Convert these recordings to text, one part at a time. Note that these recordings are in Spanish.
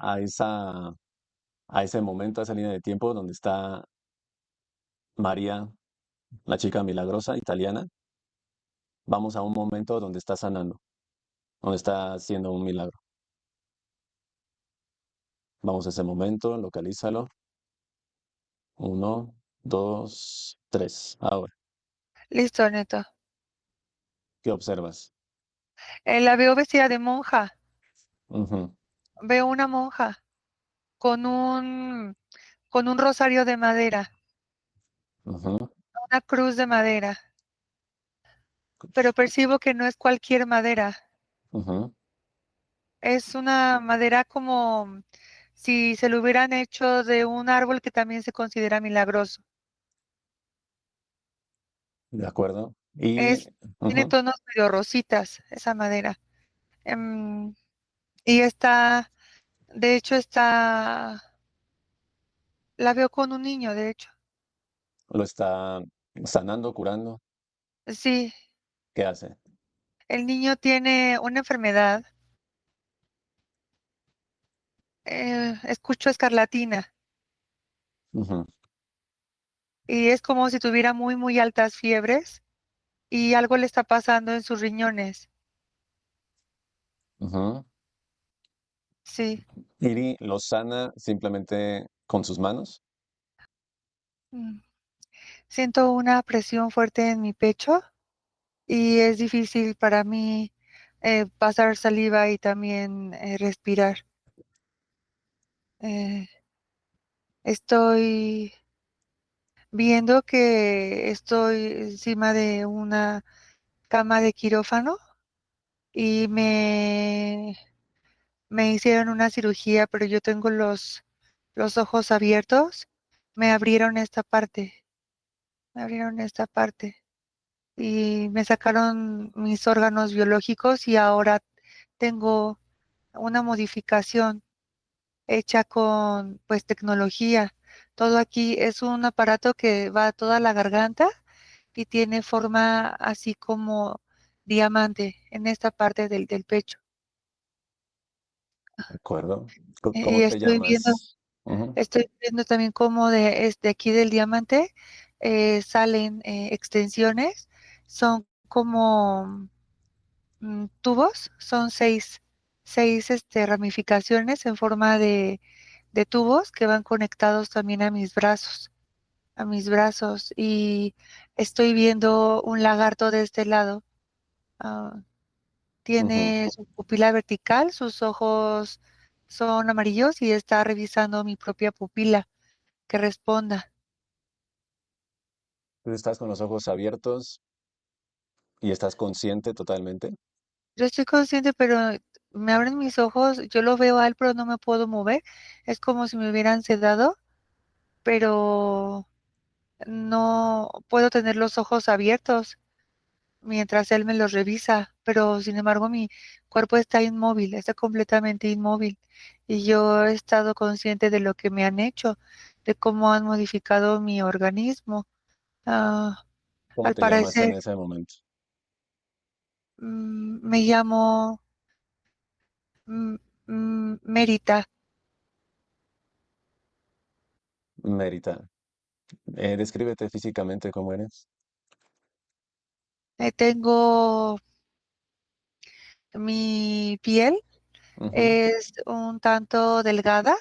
vamos a ese momento, a esa línea de tiempo donde está María, la chica milagrosa italiana. Vamos a un momento donde está sanando, donde está haciendo un milagro. Vamos a ese momento, localízalo. Uno, dos, tres. Ahora, Listo, Neto. ¿qué observas? La veo vestida de monja. Ujú, Veo una monja con con un rosario de madera, ujú, una cruz de madera, pero percibo que no es cualquier madera. ujú. Es una madera como si se lo hubieran hecho de un árbol que también se considera milagroso. De acuerdo. Y Es, tiene ujú, tonos medio rositas esa madera. Y está, de hecho, la veo con un niño, de hecho. lo está sanando, curando. Sí, ¿Qué hace? el niño tiene una enfermedad, escucho escarlatina, Ujú, y es como si tuviera muy altas fiebres y algo le está pasando en sus riñones. ujú. Sí. Iri lo sana simplemente con sus manos. Mm. Siento una presión fuerte en mi pecho y es difícil para mí pasar saliva y también respirar. Eh, Estoy viendo que estoy encima de una cama de quirófano y me hicieron una cirugía, pero yo tengo los ojos abiertos. Me abrieron esta parte, me abrieron esta parte y me sacaron mis órganos biológicos y ahora tengo una modificación hecha con pues tecnología. Todo aquí es un aparato que va a toda la garganta y tiene forma así como diamante en esta parte del pecho. De acuerdo. Y ¿Cómo te llamas? Ujú, estoy viendo también cómo de aquí del diamante salen extensiones. Son como tubos, son seis ramificaciones en forma de tubos que van conectados también a mis brazos. Y estoy viendo un lagarto de este lado. ah, ujú. Tiene su pupila vertical, sus ojos son amarillos y está revisando mi propia pupila que responda. Tú estás con los ojos abiertos y estás consciente totalmente. Yo estoy consciente, pero me abren mis ojos, yo lo veo a él, pero no me puedo mover. Es como si me hubieran sedado, pero no puedo tener los ojos abiertos mientras él me los revisa, pero sin embargo mi cuerpo está inmóvil, está completamente inmóvil. Y yo he estado consciente de lo que me han hecho, de cómo han modificado mi organismo. Ah, ¿Cómo Al te llamas en parecer, ese momento? me llamo Mérita. Mérita. Descríbete físicamente cómo eres. Tengo mi piel Ujú, es un tanto delgada,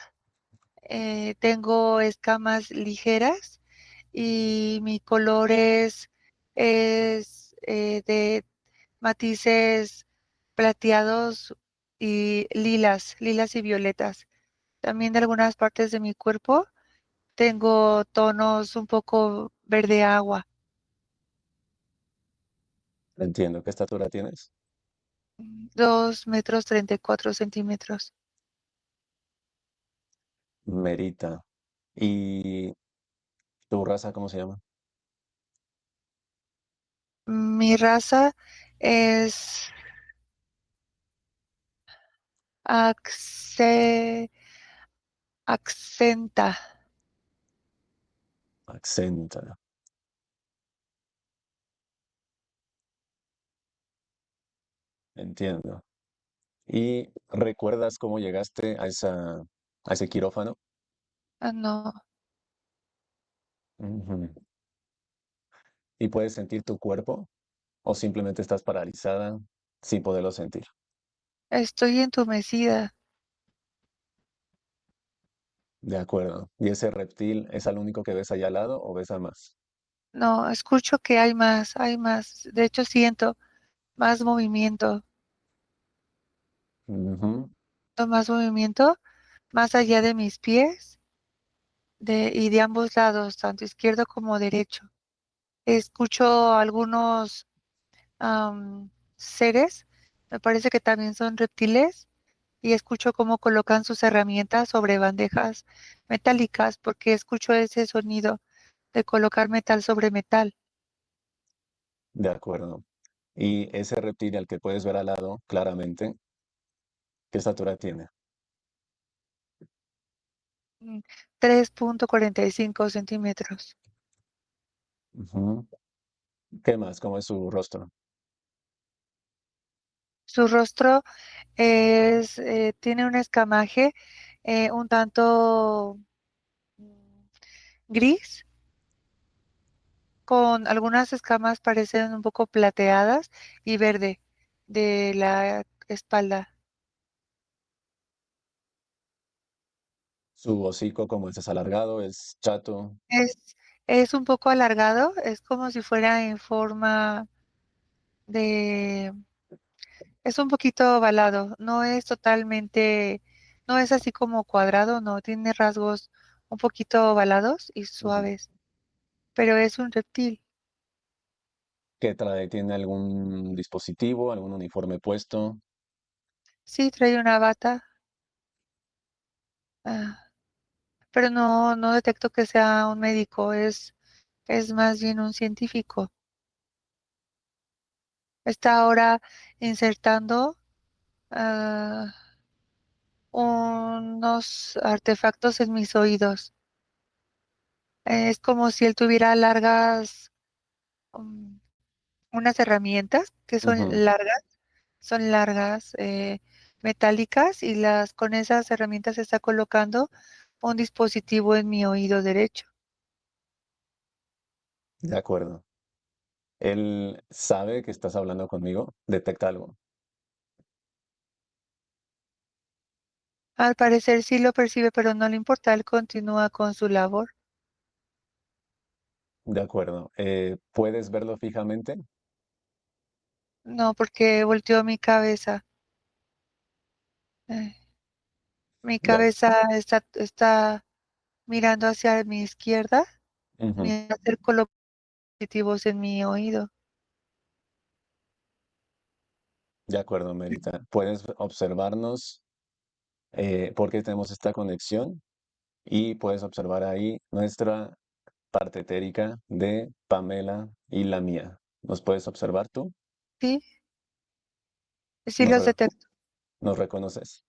tengo escamas ligeras y mi color es de matices plateados y lilas y violetas. También de algunas partes de mi cuerpo tengo tonos un poco verde agua. entiendo. ¿Qué estatura tienes? 2 metros 34 centímetros. Merita. ¿Y tu raza cómo se llama? Mi raza es axe- accenta. Accenta. Entiendo. ¿Y recuerdas cómo llegaste a ese quirófano? Ah, no, Ujú. ¿Y puedes sentir tu cuerpo o simplemente estás paralizada sin poderlo sentir? estoy entumecida. De acuerdo. ¿Y ese reptil es el único que ves allá al lado o ves a más? No, escucho que hay más, hay más. De hecho, siento más movimiento, Ujú. más movimiento más allá de mis pies y de ambos lados, tanto izquierdo como derecho. Escucho algunos seres, me parece que también son reptiles, y escucho cómo colocan sus herramientas sobre bandejas metálicas, porque escucho ese sonido de colocar metal sobre metal. De acuerdo. ¿Y ese reptil al que puedes ver al lado claramente, qué estatura tiene? Mm, 3,45 centímetros. Ujú. ¿Qué más? ¿Cómo es su rostro? Su rostro tiene un escamaje un tanto mm, gris, con algunas escamas parecen un poco plateadas y verde de la espalda. Su hocico, como es alargado, es chato. Es, es un poco alargado, es como si fuera en forma de... Es un poquito ovalado, no es totalmente, no es así como cuadrado, no, tiene rasgos un poquito ovalados y Ujú. suaves, pero es un reptil. ¿Qué trae? ¿Tiene algún dispositivo, algún uniforme puesto? Sí, trae una bata, ah, pero no, no detecto que sea un médico, es más bien un científico. Está ahora insertando ah, unos artefactos en mis oídos. Es como si él tuviera largas, um, unas herramientas que Ujú. son largas, metálicas, y con esas herramientas está colocando un dispositivo en mi oído derecho. De acuerdo. Él sabe que estás hablando conmigo, detecta algo. Al parecer sí lo percibe, pero no le importa, él continúa con su labor. De acuerdo. ¿Puedes verlo fijamente? No, porque volteó mi cabeza. Eh, Mi De, cabeza está mirando hacia mi izquierda, Ujú. mientras él coloca dispositivos en mi oído. De acuerdo, Merita. Puedes observarnos porque tenemos esta conexión y puedes observar ahí nuestra parte etérica de Pamela y la mía. ¿Nos puedes observar tú? Sí, sí ¿Nos, los re- detecto. nos reconoces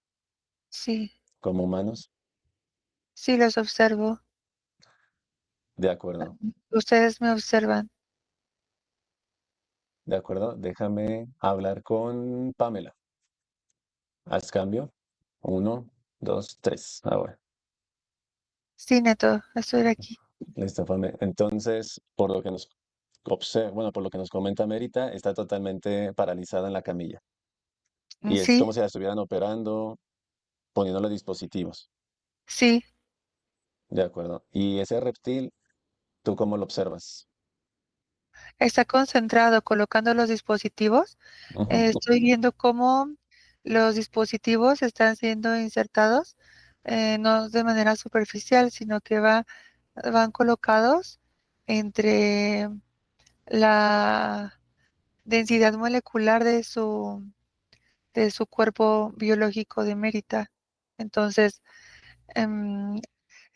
Sí, como humanos? sí los observo. De acuerdo, Ustedes me observan. de acuerdo. Déjame hablar con Pamela. Haz cambio. Uno, dos, tres. Ahora, Sí, Neto, estoy aquí. listo, Pamela. Entonces, por lo que nos bueno, por lo que nos comenta Mérita, está totalmente paralizada en la camilla. Y es Sí, como si la estuvieran operando, poniéndole dispositivos. sí, De acuerdo. Y ese reptil, ¿tú cómo lo observas? está concentrado colocando los dispositivos. Ujú. Estoy viendo cómo los dispositivos están siendo insertados, no de manera superficial, sino que van colocados entre la densidad molecular de su cuerpo biológico de Mérita. Entonces, em,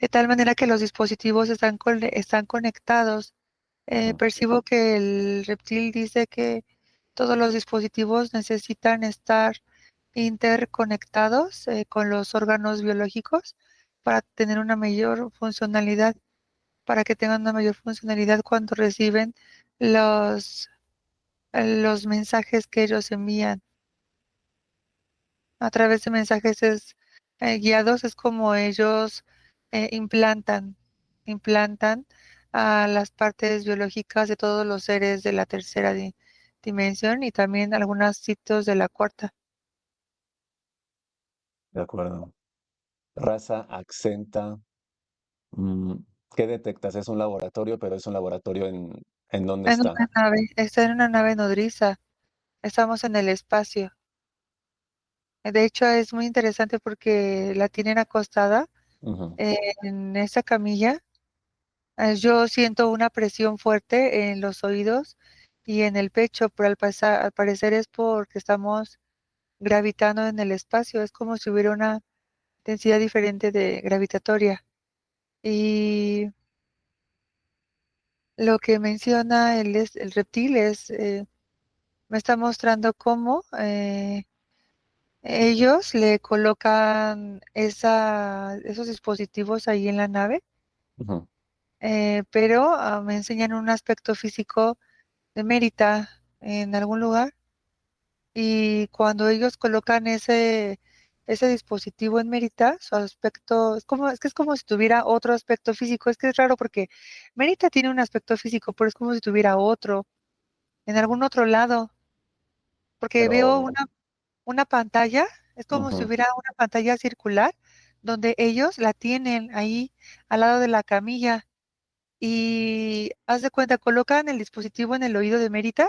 de tal manera que los dispositivos están conectados. Ujú. Percibo que el reptil dice que todos los dispositivos necesitan estar interconectados con los órganos biológicos para tener una mayor funcionalidad, para que tengan una mayor funcionalidad cuando reciben los, los mensajes que ellos envían. a través de mensajes guiados, es como ellos implantan a las partes biológicas de todos los seres de la tercera dimensión y también algunos sitios de la cuarta. De acuerdo. Raza, accenta. mm, ¿Qué detectas? Es un laboratorio, pero es un laboratorio ¿en dónde En está? una nave, está en una nave nodriza, estamos en el espacio. De hecho, es muy interesante porque la tienen acostada Ujú, en esa camilla. Yo siento una presión fuerte en los oídos y en el pecho, pero al parecer es porque estamos gravitando en el espacio. Es como si hubiera una densidad diferente de gravitatoria. Y lo que menciona el reptil me está mostrando cómo ellos le colocan esos dispositivos ahí en la nave, ujú. pero me enseñan un aspecto físico de Mérita en algún lugar. Y cuando ellos colocan ese dispositivo en Mérita, su aspecto es como si tuviera otro aspecto físico. Es que es raro porque Mérita tiene un aspecto físico, pero es como si tuviera otro en algún otro lado, porque veo Pero, una pantalla, es como si ujú, hubiera una pantalla circular donde ellos la tienen ahí al lado de la camilla y haz de cuenta, colocan el dispositivo en el oído de Mérita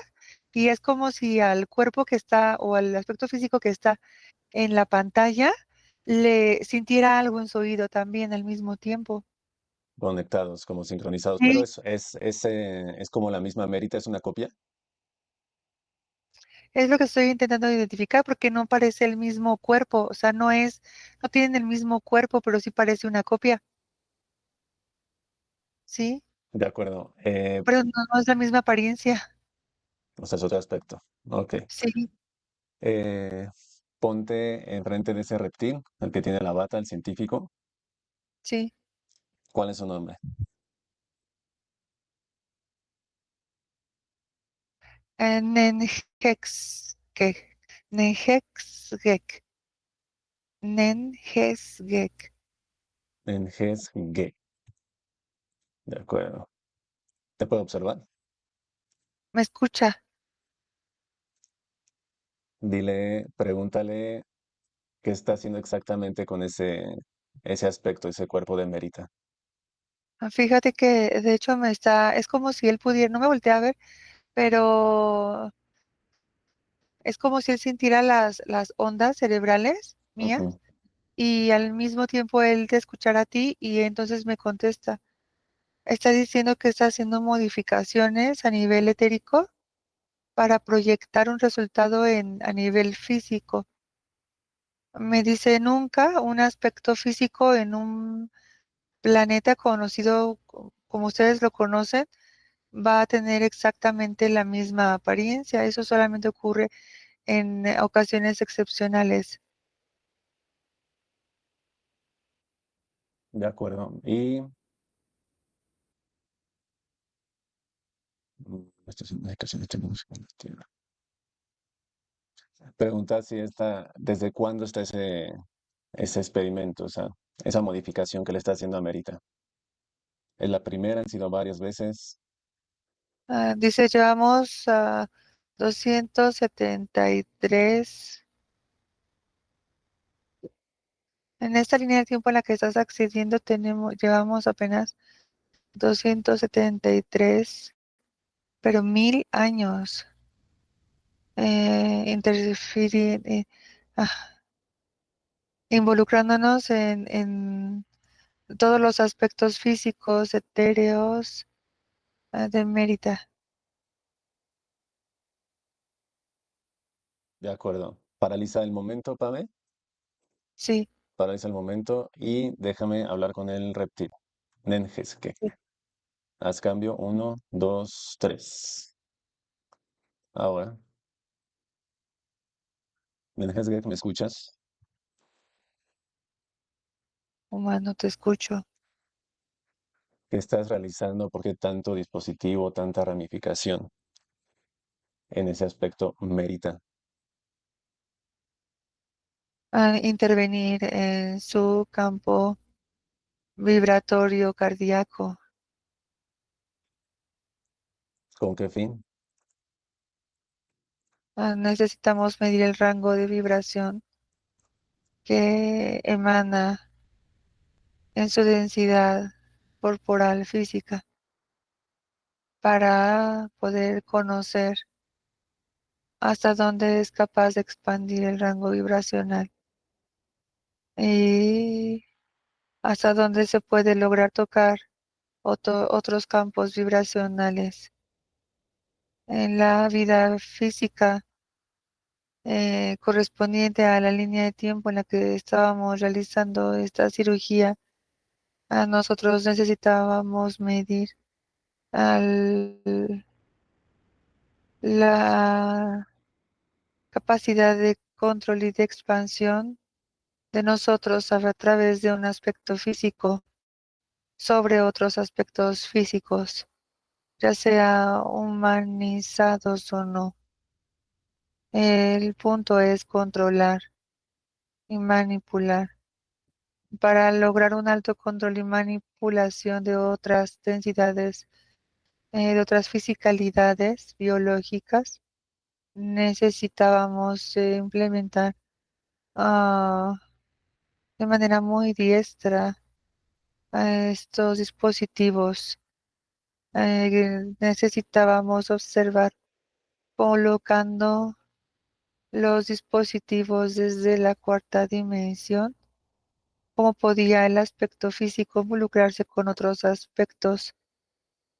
y es como si al cuerpo que está o al aspecto físico que está en la pantalla le sintiera algo en su oído también al mismo tiempo. conectados, como sincronizados. Pero Sí, es como la misma Mérita, es una copia. es lo que estoy intentando identificar porque no parece el mismo cuerpo, o sea, no tienen el mismo cuerpo, pero sí parece una copia, ¿sí? De acuerdo. Pero no es la misma apariencia. O sea, es otro aspecto. Ok. Sí, Eh, Ponte enfrente de ese reptil, el que tiene la bata, el científico. sí. ¿Cuál es su nombre? Nenhexgek. Nenhexgek. Nenhexgek. Enges Ge. De acuerdo. ¿Te puedo observar? ¿Me escucha? Dile, pregúntale qué está haciendo exactamente con ese aspecto, ese cuerpo de Mérita. Fíjate que de hecho es como si él pudiera, no me voltea a ver, pero es como si él sintiera las ondas cerebrales mías Ujú. y al mismo tiempo él te escuchara a ti y entonces me contesta. Está diciendo que está haciendo modificaciones a nivel etérico para proyectar un resultado a nivel físico. Me dice nunca un aspecto físico en un planeta conocido como ustedes lo conocen va a tener exactamente la misma apariencia. Eso solamente ocurre en ocasiones excepcionales. De acuerdo. Y estas indicaciones tenemos en la Tierra. Pregunta si ¿desde cuándo está ese experimento, o sea, esa modificación que le está haciendo a Mérita? ¿Es la primera? ¿Han sido varias veces? Dice, llevamos 273. En esta línea de tiempo en la que estás accediendo, llevamos apenas 273, pero 1000 años ah, involucrándonos en todos los aspectos físicos, etéreos, de Mérita. De acuerdo. Paraliza el momento, Pame. Sí, Paraliza el momento y déjame hablar con el reptil. Nengesque. sí. Haz cambio. Uno, dos, tres. Ahora, Nengesque, ¿me escuchas? Humano, te escucho. ¿Qué estás realizando? ¿Por qué tanto dispositivo, tanta ramificación en ese aspecto Mérita? a intervenir en su campo vibratorio cardíaco. ¿Con qué fin? Necesitamos medir el rango de vibración que emana en su densidad corporal física para poder conocer hasta dónde es capaz de expandir el rango vibracional y hasta dónde se puede lograr tocar otros campos vibracionales. En la vida física correspondiente a la línea de tiempo en la que estábamos realizando esta cirugía, a nosotros necesitábamos medir al- la capacidad de control y de expansión de nosotros a través de un aspecto físico sobre otros aspectos físicos, ya sea humanizados o no. El punto es controlar y manipular. Para lograr un alto control y manipulación de otras densidades, de otras fisicalidades biológicas, necesitábamos implementar ah, de manera muy diestra estos dispositivos. Necesitábamos observar colocando los dispositivos desde la cuarta dimensión, cómo podía el aspecto físico involucrarse con otros aspectos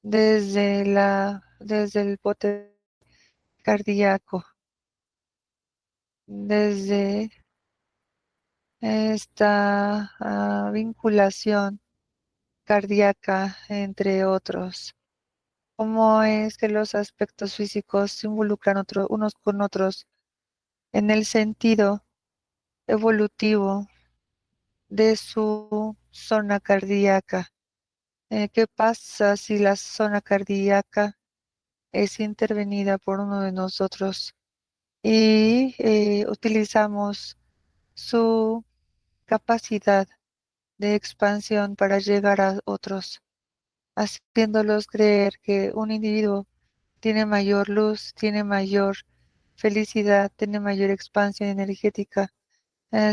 desde el bote cardíaco, desde esta vinculación cardíaca, entre otros. ¿Cómo es que los aspectos físicos se involucran unos con otros en el sentido evolutivo de su zona cardíaca? ¿Qué pasa si la zona cardíaca es intervenida por uno de nosotros y utilizamos su capacidad de expansión para llegar a otros, haciéndolos creer que un individuo tiene mayor luz, tiene mayor felicidad, tiene mayor expansión energética?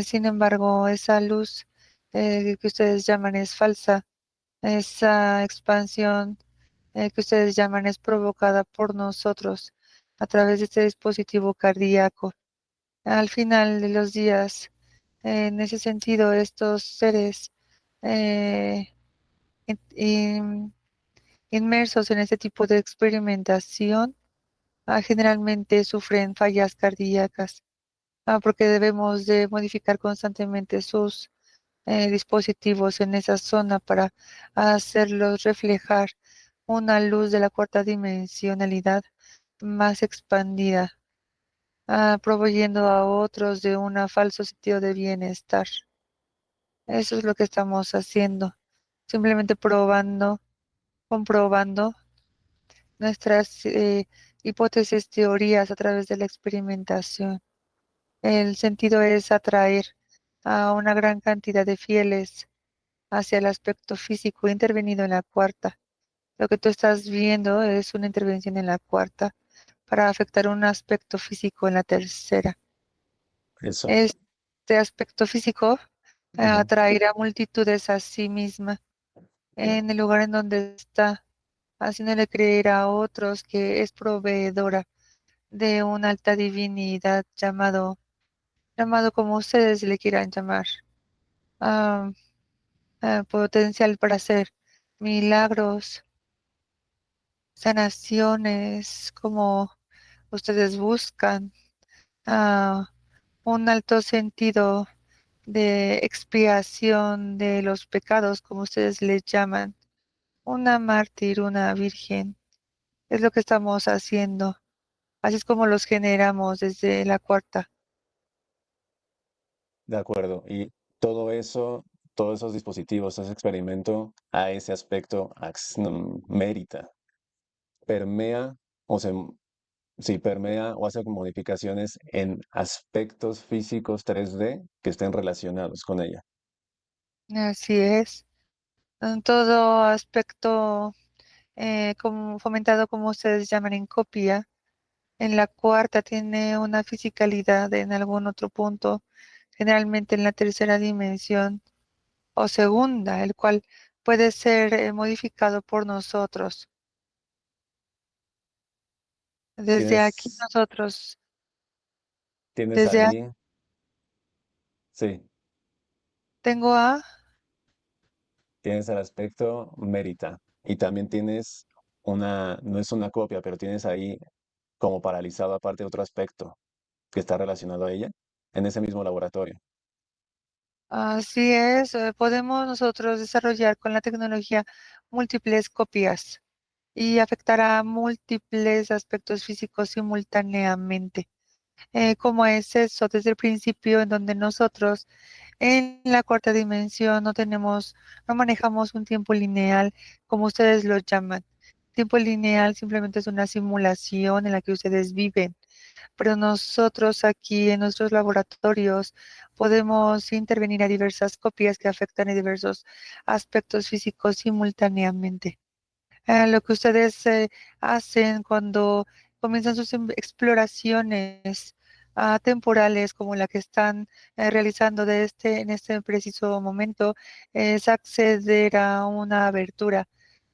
Sin embargo, esa luz que ustedes llaman es falsa. Esa expansión que ustedes llaman es provocada por nosotros a través de este dispositivo cardíaco. Al final de los días, en ese sentido, estos seres eh, in- inmersos en este tipo de experimentación generalmente sufren fallas cardíacas, porque debemos de modificar constantemente sus dispositivos en esa zona para hacerlos reflejar una luz de la cuarta dimensionalidad más expandida, proveyendo a otros de un falso sentido de bienestar. Eso es lo que estamos haciendo, simplemente comprobando nuestras hipótesis, teorías a través de la experimentación. El sentido es atraer a una gran cantidad de fieles hacia el aspecto físico intervenido en la cuarta. Lo que tú estás viendo es una intervención en la cuarta para afectar un aspecto físico en la tercera. Eso. Este aspecto físico Ujú. atraerá multitudes a sí misma en el lugar en donde está, haciéndole creer a otros que es proveedora de una alta divinidad llamado como ustedes le quieran llamar, ah, potencial para hacer milagros, sanaciones, como ustedes buscan, ah, un alto sentido de expiación de los pecados, como ustedes les llaman, una mártir, una virgen. Es lo que estamos haciendo. Así es como los generamos desde la cuarta. De acuerdo. Y todo eso, todos esos dispositivos, ese experimento, a ese aspecto mérita, permea o se si permea o hace modificaciones en aspectos físicos 3D que estén relacionados con ella. Así es. En todo aspecto, como fomentado, como ustedes llaman, en copia. En la cuarta tiene una fisicalidad en algún otro punto, generalmente en la tercera dimensión o segunda, el cual puede ser modificado por nosotros. Desde aquí Tienes, nosotros, tienes desde ahí, sí, tengo a, tienes el aspecto mérita y también tienes una, no es una copia, pero tienes ahí como paralizado aparte otro aspecto que está relacionado a ella en ese mismo laboratorio. así es, podemos nosotros desarrollar con la tecnología múltiples copias y afectar a múltiples aspectos físicos simultáneamente. Como es eso desde el principio, en donde nosotros en la cuarta dimensión no manejamos un tiempo lineal, como ustedes lo llaman. Tiempo lineal simplemente es una simulación en la que ustedes viven, pero nosotros aquí en nuestros laboratorios podemos intervenir a diversas copias que afectan a diversos aspectos físicos simultáneamente. Lo que ustedes hacen cuando comienzan sus exploraciones temporales como la que están realizando en este preciso momento es acceder a una abertura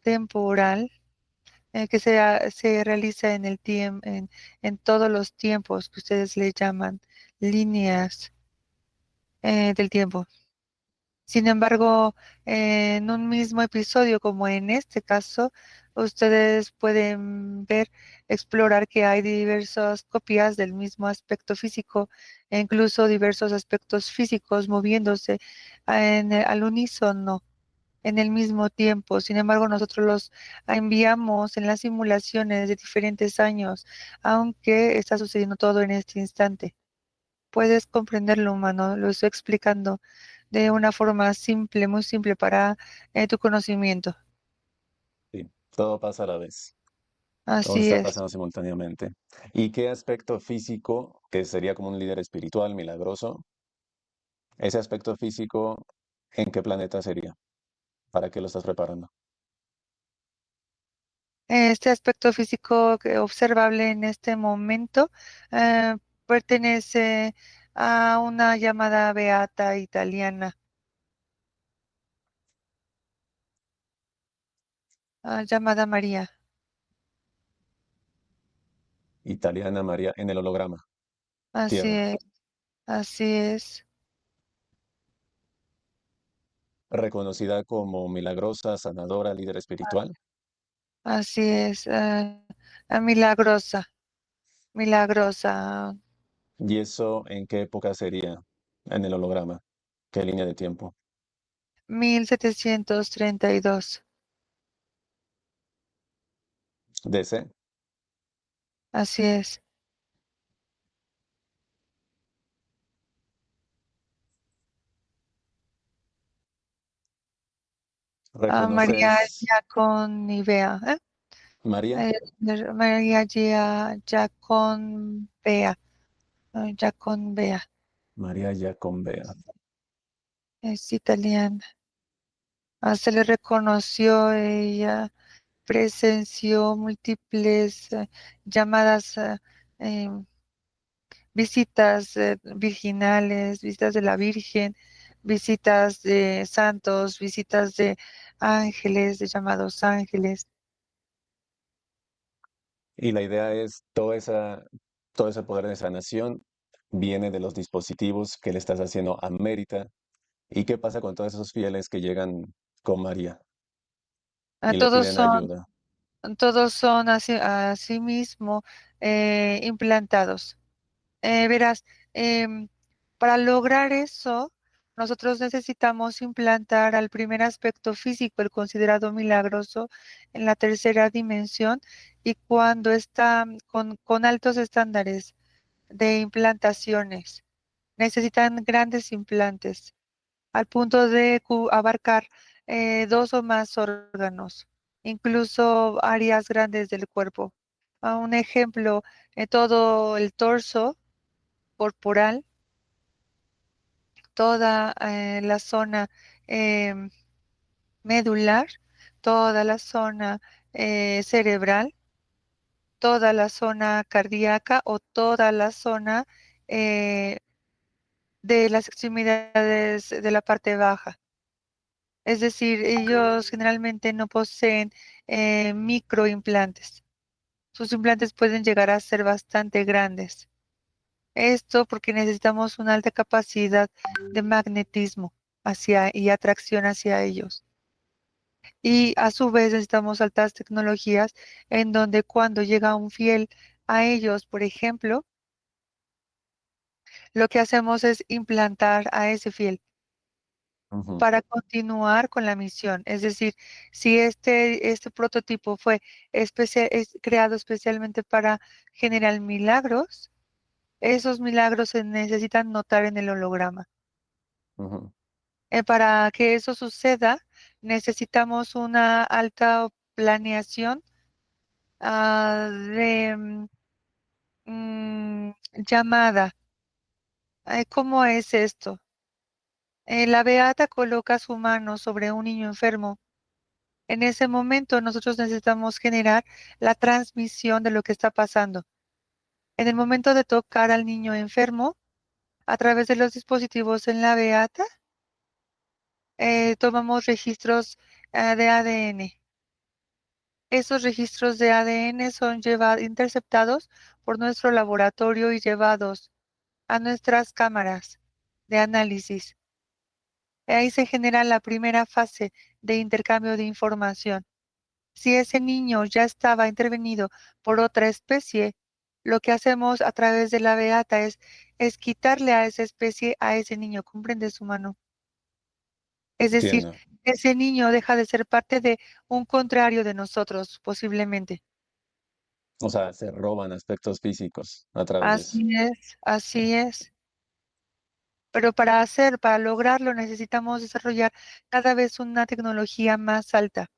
temporal que se realiza en el tiempo, en todos los tiempos que ustedes le llaman líneas del tiempo. Sin embargo, en un mismo episodio, como en este caso, ustedes pueden ver, explorar que hay diversas copias del mismo aspecto físico e incluso diversos aspectos físicos moviéndose al unísono en el mismo tiempo. Sin embargo, nosotros los enviamos en las simulaciones de diferentes años, aunque está sucediendo todo en este instante. Puedes comprenderlo, humano, lo estoy explicando de una forma simple, muy simple para tu conocimiento. Sí, todo pasa a la vez, todo Así está es. pasando simultáneamente. ¿Y qué aspecto físico, que sería como un líder espiritual milagroso, ese aspecto físico, en qué planeta sería? ¿Para qué lo estás preparando? Este aspecto físico observable en este momento eh, pertenece a una llamada beata italiana, llamada María. Italiana María en el holograma, Así Tierra, es, así es, reconocida como milagrosa, sanadora, líder espiritual. así es. Milagrosa, milagrosa. ¿Y eso en qué época sería en el holograma? ¿Qué línea de tiempo? 1732. DC, Así es. María ¿reconoces Giaconibea, ¿eh? María? María Giaconbea, Giaconbea, María Giacombea. es italiana. Se le reconoció, ella presenció múltiples llamadas, em, visitas virginales, visitas de la Virgen, visitas de santos, visitas de ángeles, de llamados ángeles. Y la idea es todo ese poder de sanación viene de los dispositivos que le estás haciendo a Mérita. ¿Y qué pasa con todos esos fieles que llegan con María Ah, y le todos piden son, ayuda? todos son así mismo implantados. Verás, em, para lograr eso, nosotros necesitamos implantar al primer aspecto físico, el considerado milagroso, en la tercera dimensión, y cuando está con altos estándares de implantaciones, necesitan grandes implantes, al punto de abarcar dos o más órganos, incluso áreas grandes del cuerpo. a un ejemplo, todo el torso corporal, toda la zona em, medular, toda la zona cerebral, toda la zona cardíaca o toda la zona eh, de las extremidades de la parte baja. Es decir, ellos generalmente no poseen microimplantes. Sus implantes pueden llegar a ser bastante grandes. Esto porque necesitamos una alta capacidad de magnetismo hacia y atracción hacia ellos. Y a su vez necesitamos altas tecnologías en donde cuando llega un fiel a ellos, por ejemplo, lo que hacemos es implantar a ese fiel Ujú, para continuar con la misión. Es decir, si este prototipo fue es creado especialmente para generar milagros, esos milagros se necesitan notar en el holograma. ujú. Para que eso suceda, necesitamos una alta planeación de llamada. ¿Cómo es esto? La beata coloca su mano sobre un niño enfermo. En ese momento nosotros necesitamos generar la transmisión de lo que está pasando. En el momento de tocar al niño enfermo, a través de los dispositivos en la beata, tomamos registros de ADN. Esos registros de ADN son interceptados por nuestro laboratorio y llevados a nuestras cámaras de análisis. Ahí se genera la primera fase de intercambio de información. Si ese niño ya estaba intervenido por otra especie, lo que hacemos a través de la beata es quitarle a esa especie a ese niño, ¿comprende su mano? Es decir, Entiendo. ese niño deja de ser parte de un contrario de nosotros, posiblemente. O sea, se roban aspectos físicos a través de eso. Así es, así es. Pero para lograrlo, necesitamos desarrollar cada vez una tecnología más alta,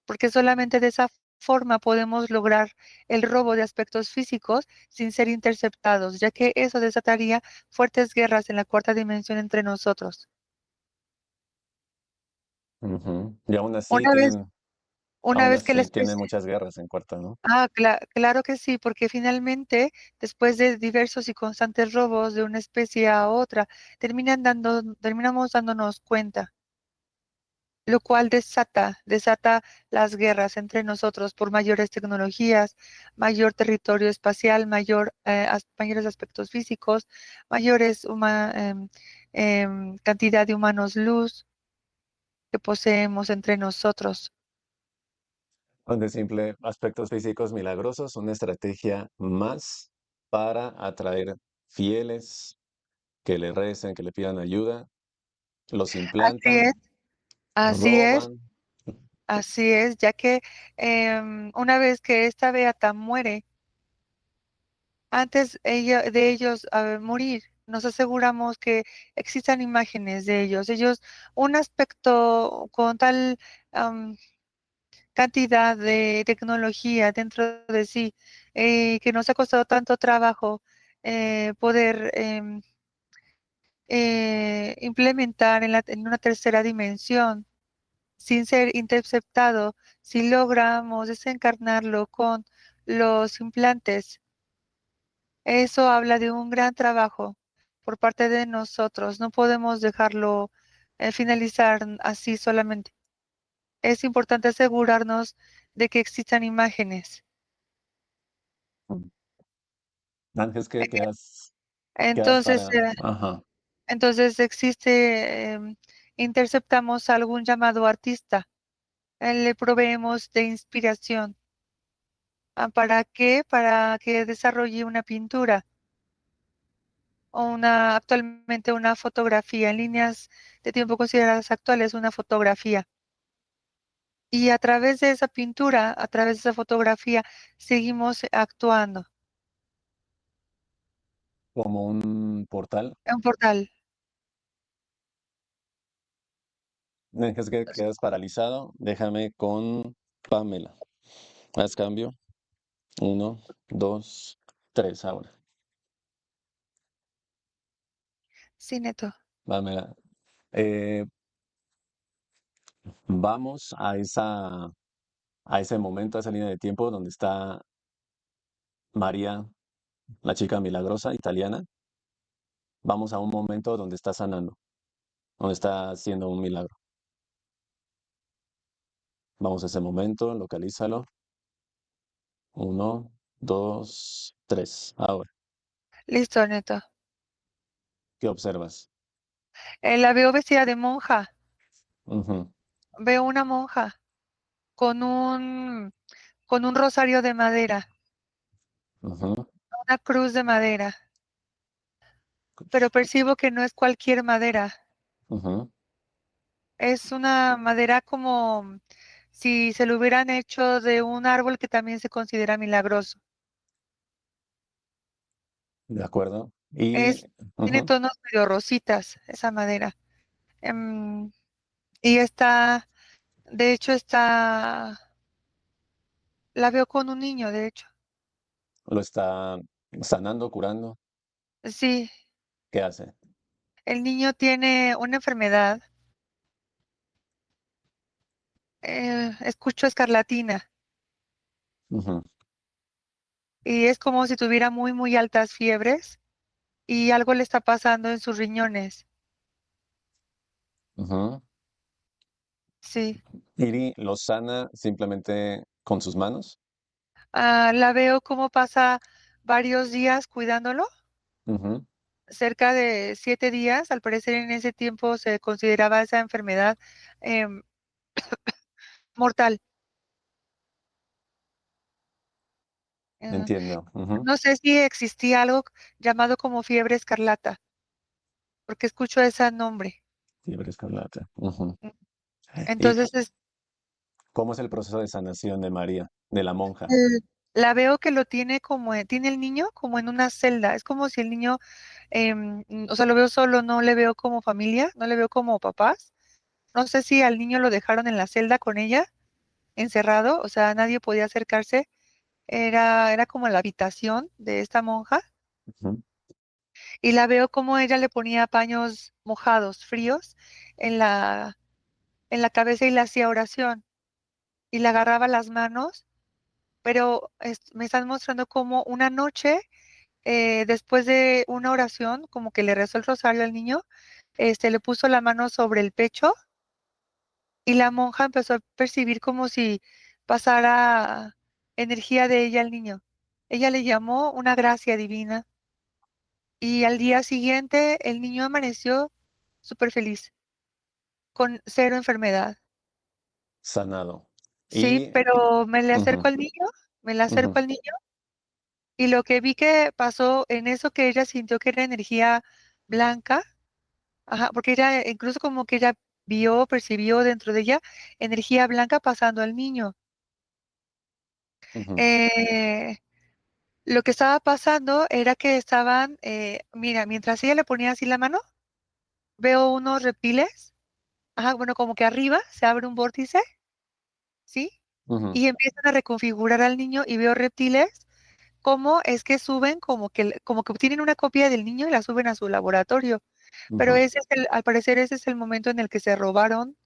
porque solamente de esa forma podemos lograr el robo de aspectos físicos sin ser interceptados, ya que eso desataría fuertes guerras en la cuarta dimensión entre nosotros. Ujú. Y aún así Una vez, tienen, una aún vez que la así tienen especie... muchas guerras en cuarta, ¿no? Claro que sí, porque finalmente, después de diversos y constantes robos de una especie a otra, terminamos dándonos cuenta, lo cual desata las guerras entre nosotros por mayores tecnologías, mayor territorio espacial, mayores aspectos físicos, cantidad de humanos luz que poseemos entre nosotros. Donde simple aspectos físicos milagrosos, una estrategia más para atraer fieles que le recen, que le pidan ayuda, los Así implantan, es, así es, roban. así es, ya que una vez que esta beata muere, antes de ellos morir, nos aseguramos que existan imágenes de ellos. Un aspecto con tal am, cantidad de tecnología dentro de sí, que nos ha costado tanto trabajo poder implementar en una tercera dimensión sin ser interceptado, si logramos desencarnarlo con los implantes. Eso habla de un gran trabajo por parte de nosotros. No podemos dejarlo finalizar así solamente. Es importante asegurarnos de que existan imágenes. Ángel, Eh, qué has Entonces, para? Ajá. entonces interceptamos a algún llamado artista. Le proveemos de inspiración. ¿Para qué? Para que desarrolle una pintura o actualmente una fotografía en líneas de tiempo consideradas actuales, una fotografía. Y a través de esa pintura, a través de esa fotografía, seguimos actuando. Como un portal. Es un portal. Ángel, que quedas paralizado. Déjame con Pamela. Haz cambio. Uno, dos, tres, ahora. Sí, Neto. Va, mira, eh, vamos a ese momento, a esa línea de tiempo donde está María, la chica milagrosa italiana. Vamos a un momento donde está sanando, donde está haciendo un milagro. Vamos a ese momento, localízalo. Uno, dos, tres. Ahora, Listo, Neto. ¿qué observas? La veo vestida de monja. Ujú, Veo una monja con con un rosario de madera, ujú, una cruz de madera, pero percibo que no es cualquier madera. ujú. Es una madera como si se lo hubieran hecho de un árbol que también se considera milagroso. De acuerdo. Y, Es, tiene ujú, tonos medio rositas, esa madera. Y está, de hecho, la veo con un niño, de hecho. lo está sanando, curando. Sí, ¿Qué hace? el niño tiene una enfermedad. Escucho escarlatina Ujú, y es como si tuviera muy altas fiebres y algo le está pasando en sus riñones. ujú. Sí. Iri lo sana simplemente con sus manos. La veo como pasa varios días cuidándolo, Ujú, cerca de 7 días. Al parecer en ese tiempo se consideraba esa enfermedad em, mortal. Eh, entiendo. Ujú. no sé si existía algo llamado como fiebre escarlata, porque escucho ese nombre. Fiebre escarlata. Ujú. Mm, ¿Y Entonces cómo es el proceso de sanación de María, de la monja? el- la veo que lo tiene tiene el niño como en una celda. Es como si el niño, o sea, lo veo solo, no le veo como familia, no le veo como papás. No sé si al niño lo dejaron en la celda con ella encerrado, o sea, nadie podía acercarse. Era como la habitación de esta monja Ujú, y la veo como ella le ponía paños mojados, fríos, en en la cabeza y le hacía oración y le agarraba las manos, pero me están mostrando como una noche, después de una oración, como que le rezó el rosario al niño, le puso la mano sobre el pecho y la monja empezó a percibir como si pasara energía de ella al niño. Ella le llamó una gracia divina y al día siguiente el niño amaneció súper feliz, con cero enfermedad. sanado. Sí, Y, pero me le ujú, acerco al niño, me le acerco ujú, al niño y lo que vi que pasó en eso que ella sintió que era energía blanca, ajá, porque ella incluso como que ella vio, percibió dentro de ella energía blanca pasando al niño. ujú, Eh, lo que estaba pasando era que estaban, mira, mientras ella le ponía así la mano, veo unos reptiles, ajá, bueno, como que arriba se abre un vórtice, ¿sí? ujú, Y empiezan a reconfigurar al niño y veo reptiles, cómo es que suben, como que tienen una copia del niño y la suben a su laboratorio. Pero ujú. al parecer ese es el momento en el que se robaron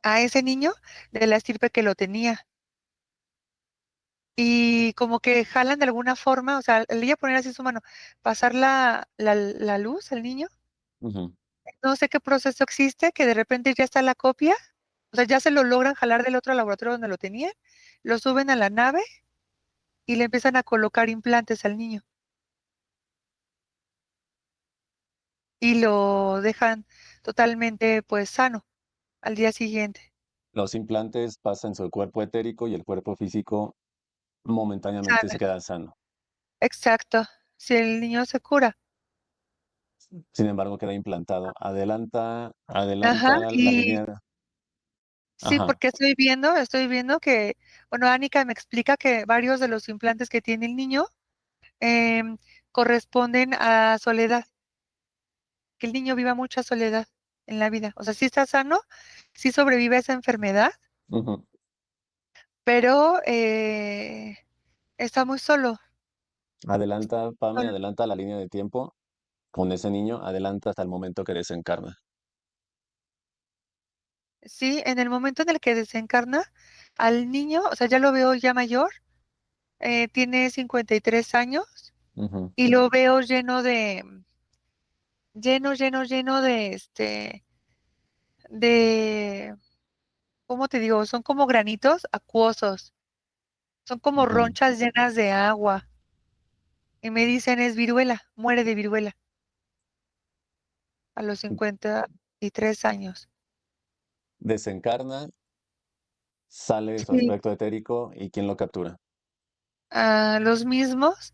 a ese niño de la estirpe que lo tenía. Y como que jalan de alguna forma, o sea, al ella poner así su mano, pasar la luz al niño, Ujú, no sé qué proceso existe, que de repente ya está la copia, o sea, ya se lo logran jalar del otro laboratorio donde lo tenían, lo suben a la nave y le empiezan a colocar implantes al niño y lo dejan totalmente pues sano al día siguiente. los implantes pasan sobre el cuerpo etérico y el cuerpo físico momentáneamente Sana, se queda sano. exacto. Si el niño se cura. Sin embargo, queda implantado. Adelanta, Ajá, adelanta la y línea. sí, Ajá. porque estoy viendo que, bueno, Anika me explica que varios de los implantes que tiene el niño em, corresponden a soledad, que el niño viva mucha soledad en la vida. O sea, sí está sano, sí sobrevive a esa enfermedad, Ujú. pero está muy solo. Adelanta, Pame, Solo. adelanta la línea de tiempo con ese niño, adelanta hasta el momento que desencarna. Sí, en el momento en el que desencarna al niño, o sea, ya lo veo ya mayor, tiene 53 años Ujú, y lo veo lleno de, ¿cómo te digo? Son como granitos acuosos, son como ujú. ronchas llenas de agua. Y me dicen es viruela, muere de viruela a los 53 años. Desencarna, sale de su Sí, aspecto etérico y ¿quién lo captura? los mismos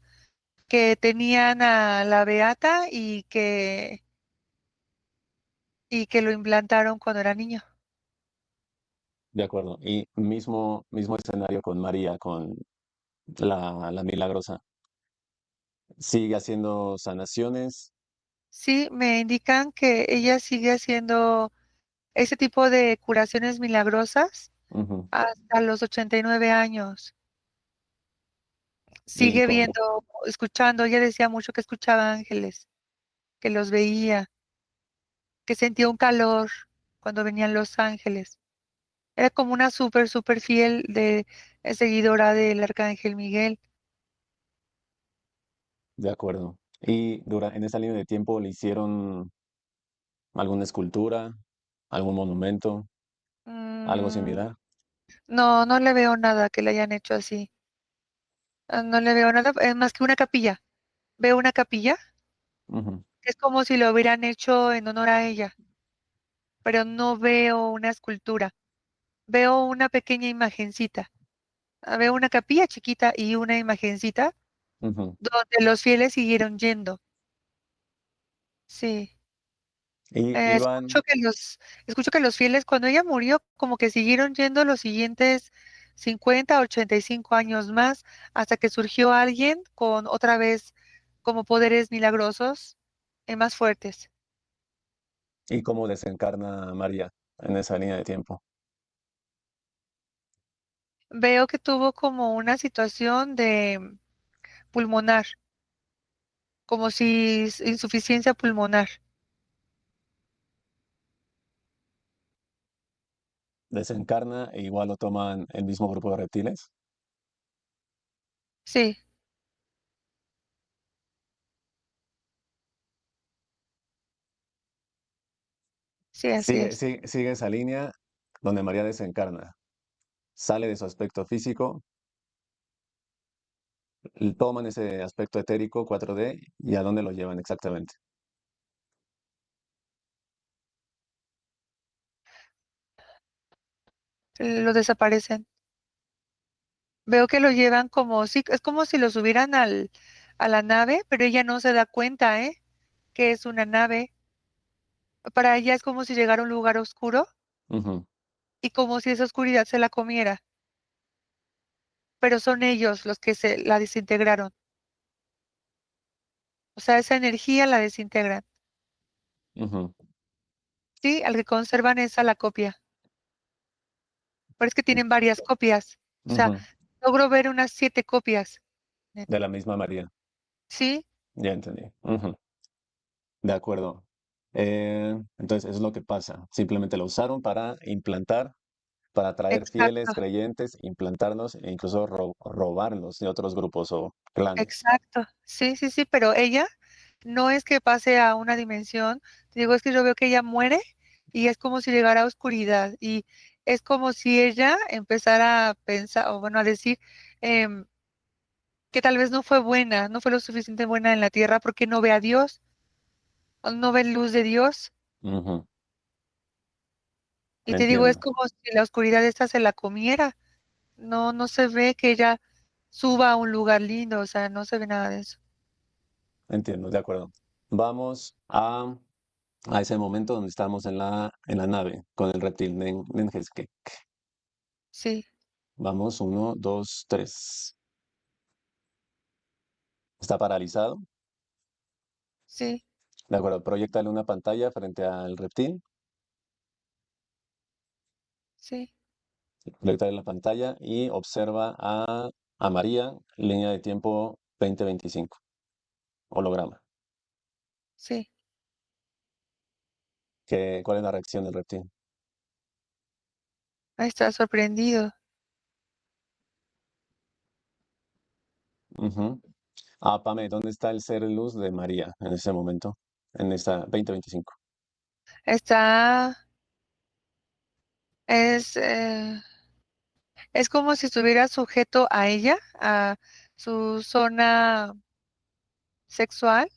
que tenían a la Beata y que lo implantaron cuando era niño. De acuerdo. Y mismo escenario con María, con la milagrosa. Sigue haciendo sanaciones. Sí, me indican que ella sigue haciendo ese tipo de curaciones milagrosas Ujú. hasta los 89 años. Y Sigue con, viendo, escuchando. Ella decía mucho que escuchaba ángeles, que los veía, que sentía un calor cuando venían los ángeles. Era como una súper fiel seguidora del Arcángel Miguel. de acuerdo. Y en esa línea de tiempo le hicieron alguna escultura, algún monumento, algo Mm, similar. no, no le veo nada que le hayan hecho así. No le veo nada, más que una capilla. Veo una capilla, Ujú. que es como si lo hubieran hecho en honor a ella, pero no veo una escultura. Veo una pequeña imagencita. Veo una capilla chiquita y una imagencita Ujú. donde los fieles siguieron yendo. Sí. Y Eh, iban, escucho que los, escucho que los fieles, cuando ella murió, como que siguieron yendo los siguientes 50, 85 años más, hasta que surgió alguien con otra vez como poderes milagrosos más fuertes. y cómo desencarna María en esa línea de tiempo. Veo que tuvo como una situación de pulmonar, como si insuficiencia pulmonar. Desencarna e igual lo toman el mismo grupo de reptiles. Sí, sí, así es. Sigue esa línea donde María desencarna. Sale de su aspecto físico, toman ese aspecto etérico 4D y a dónde lo llevan exactamente. Lo desaparecen. Veo que lo llevan como si, es como si lo subieran a la nave, pero ella no se da cuenta, ¿eh? Que es una nave. Para ella es como si llegara a un lugar oscuro Ujú, y como si esa oscuridad se la comiera, pero son ellos los que se la desintegraron. O sea, esa energía la desintegran. ujú, Sí, al que conservan es a la copia. Pero es que tienen varias copias. O sea, ujú. logro ver unas 7 copias. De la misma María. Sí, Ya entendí. Ujú. De acuerdo. Entonces, eso es lo que pasa. Simplemente lo usaron para implantar, para atraer fieles, exacto. creyentes, implantarlos e incluso robarlos de otros grupos o clanes. Exacto, sí, sí, sí, pero ella no es que pase a una dimensión, te digo, es que yo veo que ella muere y es como si llegara a oscuridad y es como si ella empezara a pensar, o bueno, a decir em, que tal vez no fue buena, no fue lo suficiente buena en la tierra porque no ve a Dios, o no ve luz de Dios. Ujú. Y te digo, es Entiendo, como si la oscuridad esta se la comiera, no, no se ve que ella suba a un lugar lindo, o sea, no se ve nada de eso. entiendo, de acuerdo. Vamos a ese momento donde estamos en la nave con el reptil Nengeske. Sí, Vamos, uno, dos, tres. Está paralizado. sí, De acuerdo, proyectale una pantalla frente al reptil. sí. proyectar en la pantalla y observa a María, línea de tiempo 2025, holograma. sí. ¿Cuál es la reacción del reptil? Ahí está sorprendido. Ujú. Ah, Pame, ¿dónde está el ser luz de María en ese momento? En esta 2025. Está, es, es como si estuviera sujeto a ella, a su zona sexual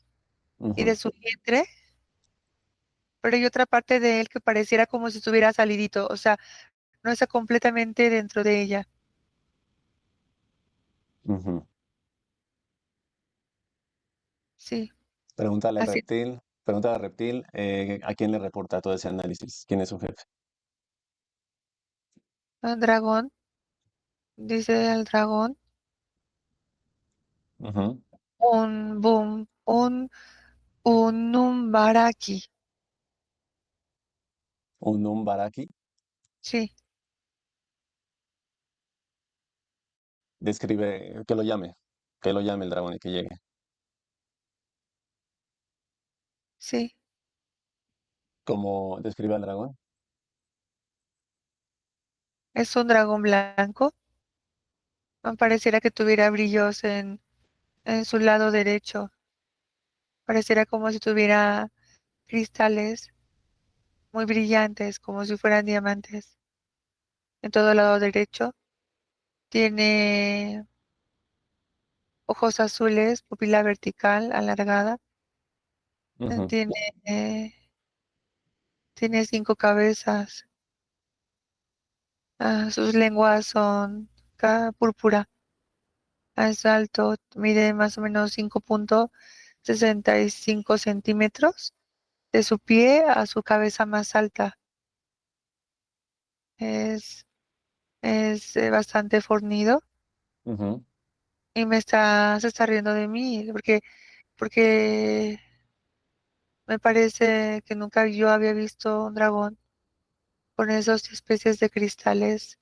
y de Ujú, su vientre, pero hay otra parte de él que pareciera como si estuviera salidito, o sea, no está completamente dentro de ella. ujú. Sí, así. Pregúntale al reptil, ¿a quién le reporta todo ese análisis? ¿Quién es su jefe? El dragón, dice el dragón, Ujú. un boom, un umbaraki. Un Umbaraki. Sí, Describe, que lo llame el dragón y que llegue. sí, ¿Cómo describe al dragón? es un dragón blanco. Pareciera que tuviera brillos en su lado derecho. Pareciera como si tuviera cristales muy brillantes, como si fueran diamantes. En todo el lado derecho tiene ojos azules, pupila vertical alargada. Ujú, Tiene, eh, tiene 5 cabezas. Sus lenguas son púrpura. Es alto, mide más o menos 5,65 centímetros de su pie a su cabeza más alta. Es, es bastante fornido ujú. y se está riendo de mí porque me parece que nunca yo había visto un dragón con esas especies de cristales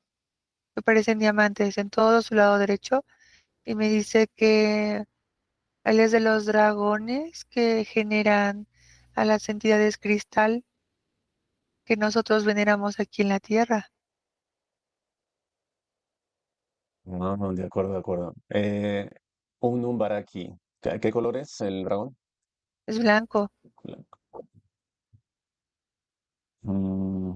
que parecen diamantes en todo su lado derecho y me dice que él es de los dragones que generan a las entidades cristal que nosotros veneramos aquí en la tierra. No, no, de acuerdo, de acuerdo. Un Umbaraki. ¿Qué color es el dragón? Es blanco, Mm,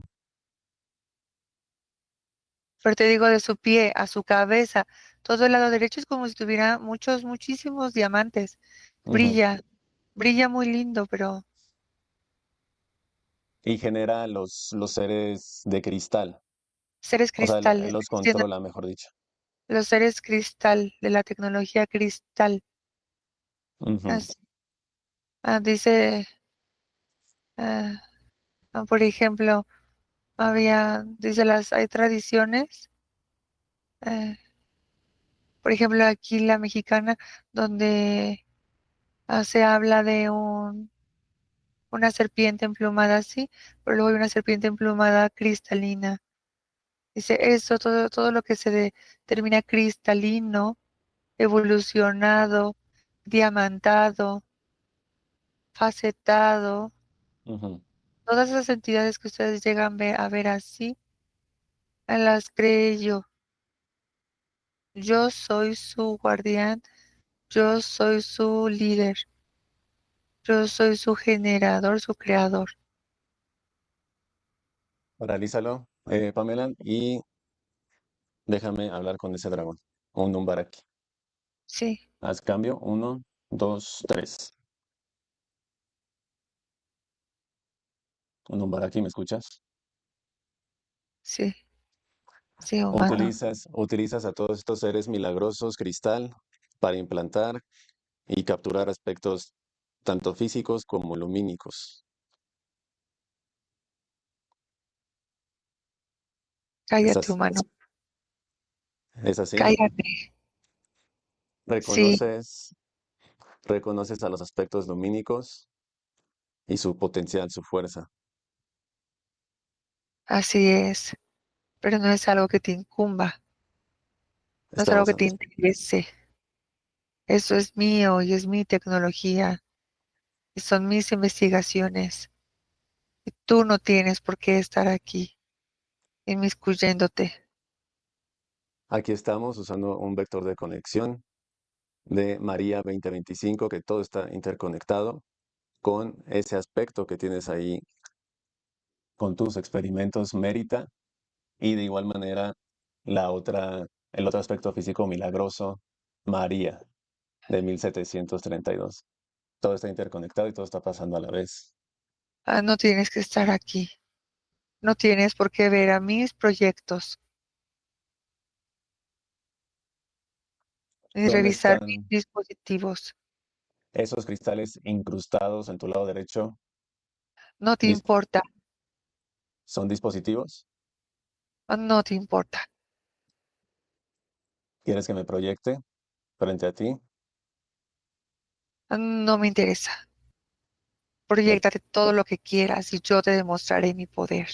pero te digo de su pie a su cabeza, todo el lado derecho es como si tuviera muchos, muchísimos diamantes. ujú. Brilla, brilla muy lindo, pero Y genera los seres de cristal. seres O sea, cristal, él los siendo controla, mejor dicho. los seres cristal de la tecnología cristal. Ujú, Así, dice, ah, por ejemplo, dice hay tradiciones, eh, por ejemplo, aquí la mexicana, donde se habla de una serpiente emplumada así, pero luego hay una serpiente emplumada cristalina. Dice eso, todo lo que termina cristalino, evolucionado, diamantado, facetado, ujú. todas esas entidades que ustedes llegan a ver así, las creé yo. Yo soy su guardián, yo soy su líder, yo soy su generador, su creador. Paralízalo, Pamela, y déjame hablar con ese dragón. Un Umbaraki. Sí, Haz cambio. Uno, dos, tres. Un Umbaraki, ¿me escuchas? sí, sí, humano. Utilizas a todos estos seres milagrosos, cristal, para implantar y capturar aspectos tanto físicos como lumínicos. ¿Es Cállate, as- humano. es así? Cállate. Sí, ¿Reconoces, reconoces a los aspectos lumínicos y su potencial, su fuerza? así es. pero no es algo que te incumba, no es algo Estamos que en te los... interese. Eso es mío y es mi tecnología y son mis investigaciones. Y tú no tienes por qué estar aquí inmiscuyéndote. Aquí estamos usando un vector de conexión de María 2025, que todo está interconectado con ese aspecto que tienes ahí con tus experimentos Mérita y de igual manera el otro aspecto físico milagroso, María de 1732. Todo está interconectado y todo está pasando a la vez. Ah, no tienes que estar aquí. No tienes por qué ver a mis proyectos ni ¿Dónde revisar mis están dispositivos. esos cristales incrustados en tu lado derecho? No te Dis- importa, ¿Son dispositivos? no te importa. ¿Quieres que me proyecte frente a ti? No me interesa. Me- Proyéctate todo lo que quieras y yo te demostraré mi poder.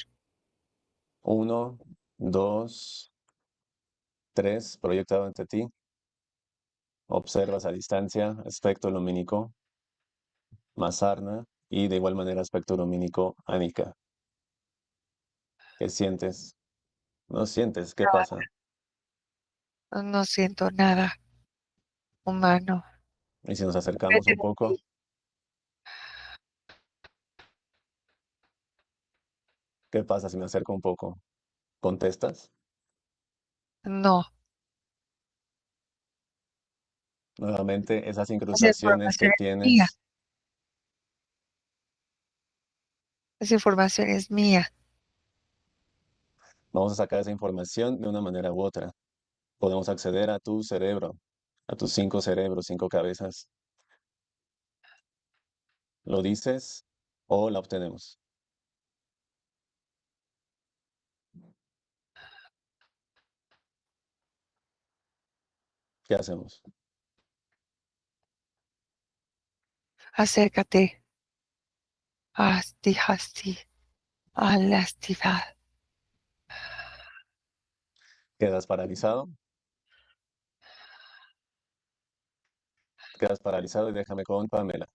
Uno, dos, tres, proyectado ante ti. Observas a distancia, aspecto lumínico, Masarna, y de igual manera aspecto lumínico, Anika. ¿Qué sientes? ¿No sientes? ¿Qué pasa? No siento nada humano. Y si nos acercamos Vete un de poco, aquí. ¿qué pasa si me acerco un poco? ¿Contestas? No, Nuevamente, esas esa incrustaciones que información es mía. tienes, Esa información es mía. vamos a sacar esa información de una manera u otra. Podemos acceder a tu cerebro, a tus cinco cerebros, cinco cabezas. ¿Lo dices o la obtenemos? ¿Qué hacemos? Acércate. Hasti, hasti, alastiva. ¿Quedas paralizado? Quedas paralizado y déjame con Pamela.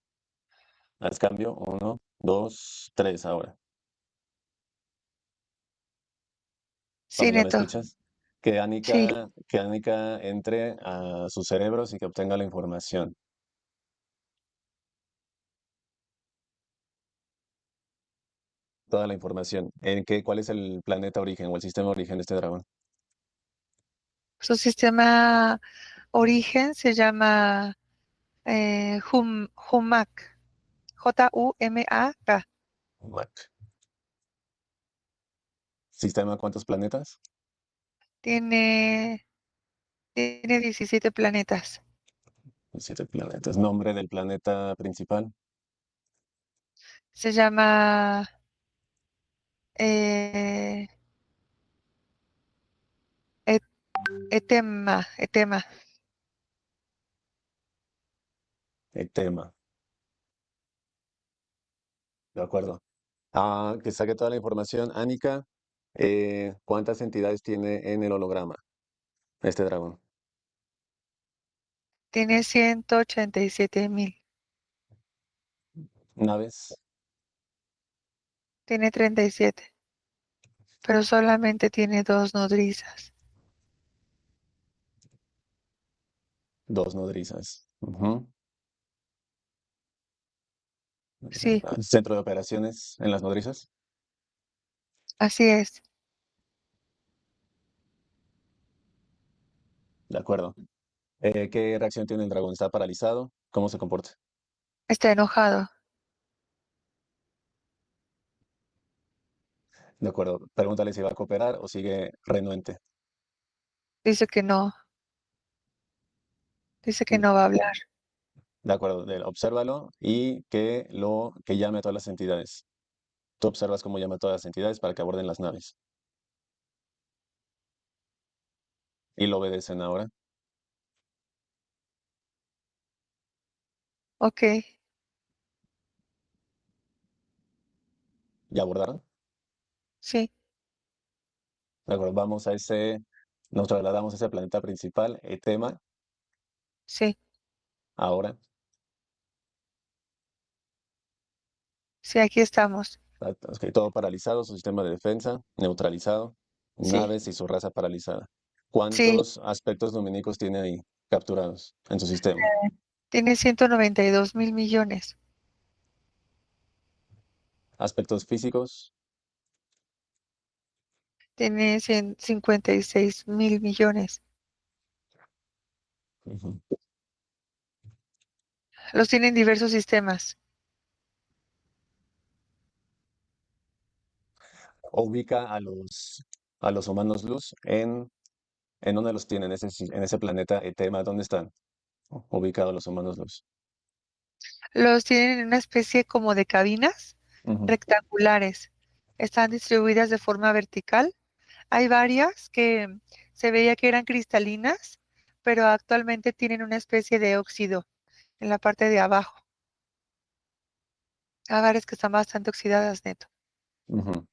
Haz cambio. Uno, dos, tres ahora. Sí, Pamela, ¿me Neto. escuchas? Sí, Que Anika entre a sus cerebros y que obtenga la información. Toda la información. ¿Cuál es el planeta origen o el sistema origen de este dragón? su sistema origen se llama Humac. Jumac. Mac. ¿Sistema cuántos planetas? Tiene, tiene 17 planetas. 7 planetas. Nombre del planeta principal. Se llama eh, Et- Etema. El tema. De acuerdo. Que saque toda la información. Anika, ¿cuántas entidades tiene en el holograma este dragón? Tiene 187.000. Naves, Tiene 37, pero solamente tiene dos nodrizas. dos nodrizas. Ujú. Sí, Centro de operaciones en las nodrizas. así es. De acuerdo. ¿Qué reacción tiene el dragón? ¿Está paralizado? ¿Cómo se comporta? Está enojado. De acuerdo. Pregúntale si va a cooperar o sigue renuente. Dice que no. Dice que no va a hablar. De acuerdo. Obsérvalo y que llame a todas las entidades. Tú observas cómo llama a todas las entidades para que aborden las naves. Y lo obedecen ahora. Ok, ¿Ya abordaron? sí. De acuerdo, nos trasladamos a ese planeta principal, Etema, Sí, ahora. sí, aquí estamos. Ok, todo paralizado, su sistema de defensa neutralizado, Sí, naves y su raza paralizada. sí, ¿Cuántos aspectos lumínicos tiene ahí capturados en su sistema? tiene 192.000 millones. Aspectos físicos, Tiene 156.000 millones. ujú. Los tiene en diversos sistemas. Ubica a los humanos luz en dónde los tiene, en ese planeta Etema, ¿dónde están ubicados los humanos luz? Los tienen en una especie como de cabinas Ujú, rectangulares. Están distribuidas de forma vertical. Hay varias que se veía que eran cristalinas, pero actualmente tienen una especie de óxido en la parte de abajo. Hay varias que están bastante oxidadas, neto. ujú.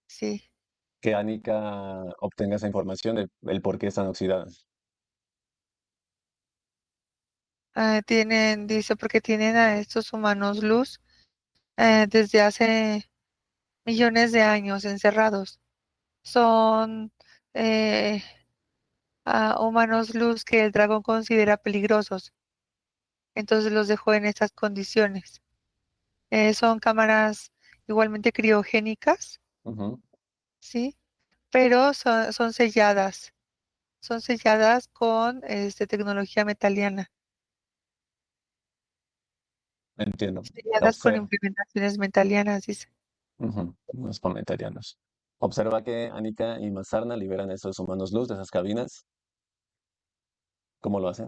Sí. Que Anika obtenga esa información de el por qué están oxidadas. Dice, porque tienen a estos humanos luz desde hace millones de años encerrados. Son eh, humanos luz que el dragón considera peligrosos, entonces los dejó en estas condiciones. Son cámaras igualmente criogénicas, Ujú, ¿sí? Pero son selladas con tecnología metaliana, entiendo. selladas con implementaciones metalianas, dice. Ujú, los planetarianos. Observa que Anika y Mazarna liberan a esos humanos luz de esas cabinas. ¿Cómo lo hacen?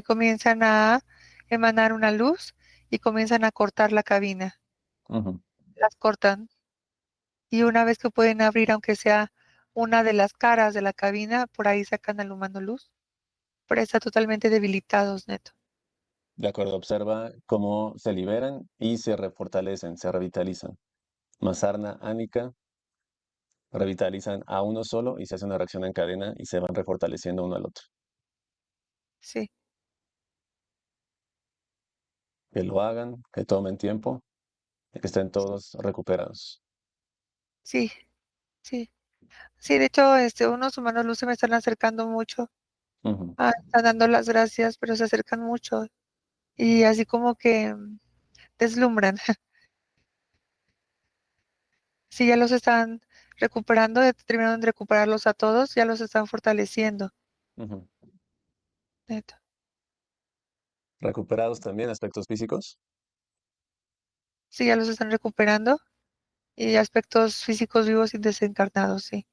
Comienzan a emanar una luz y comienzan a cortar la cabina. Ujú, Las cortan y una vez que pueden abrir, aunque sea una de las caras de la cabina, por ahí sacan al humano luz, pero está totalmente debilitados, neto. de acuerdo, observa cómo se liberan y se refortalecen, se revitalizan. Mazarna, Anika revitalizan a uno solo y se hace una reacción en cadena y se van refortaleciendo uno al otro. Sí, Que lo hagan, que tomen tiempo y que estén todos recuperados. sí, sí. Sí, de hecho, unos humanos luz se me están acercando mucho. Ujú, Están dando las gracias, pero se acercan mucho. Y así como que deslumbran. Sí, ya los están recuperando, ya terminaron de recuperarlos a todos, ya los están fortaleciendo. ujú. Neto. Recuperados también aspectos físicos. Sí, ya los están recuperando. Y aspectos físicos vivos y desencarnados, sí.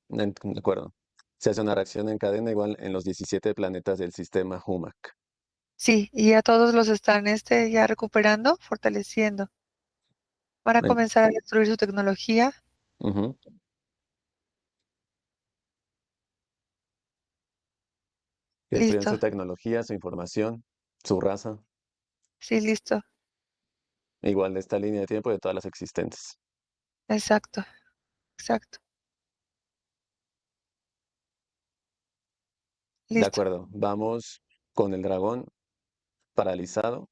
De acuerdo. Se hace una reacción en cadena igual en los 17 planetas del sistema HUMAC. Sí, y a todos los están ya recuperando, fortaleciendo. Van a En- comenzar a destruir su tecnología. Ujú. Que destruyen su Listo. tecnología, su información, su raza, Sí, listo. igual de esta línea de tiempo de todas las existentes. Exacto, exacto. De Listo, acuerdo, vamos con el dragón paralizado.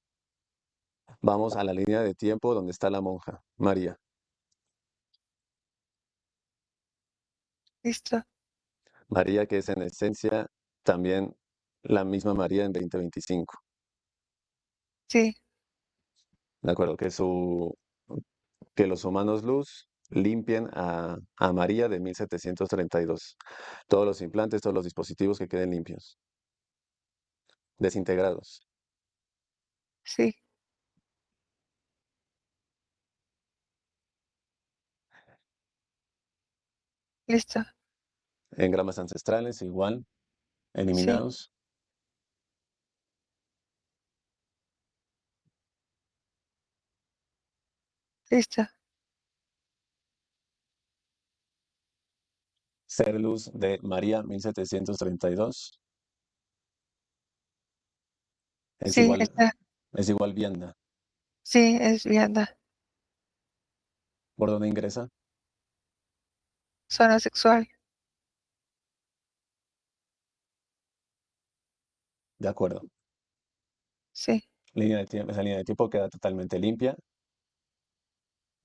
Vamos a la línea de tiempo donde está la monja, María. listo. María que es en esencia también la misma María en 2025. Sí, De acuerdo, que los humanos luz limpien a María de 1732. Todos los implantes, todos los dispositivos que queden limpios, desintegrados, sí, listo. engramas ancestrales igual, Sí, eliminados, listo. ser luz de María 1732 es Sí, igual, está. es igual vianda. Sí, es vianda. ¿Por dónde ingresa? zona sexual, De acuerdo. sí, Esa línea de tiempo queda totalmente limpia.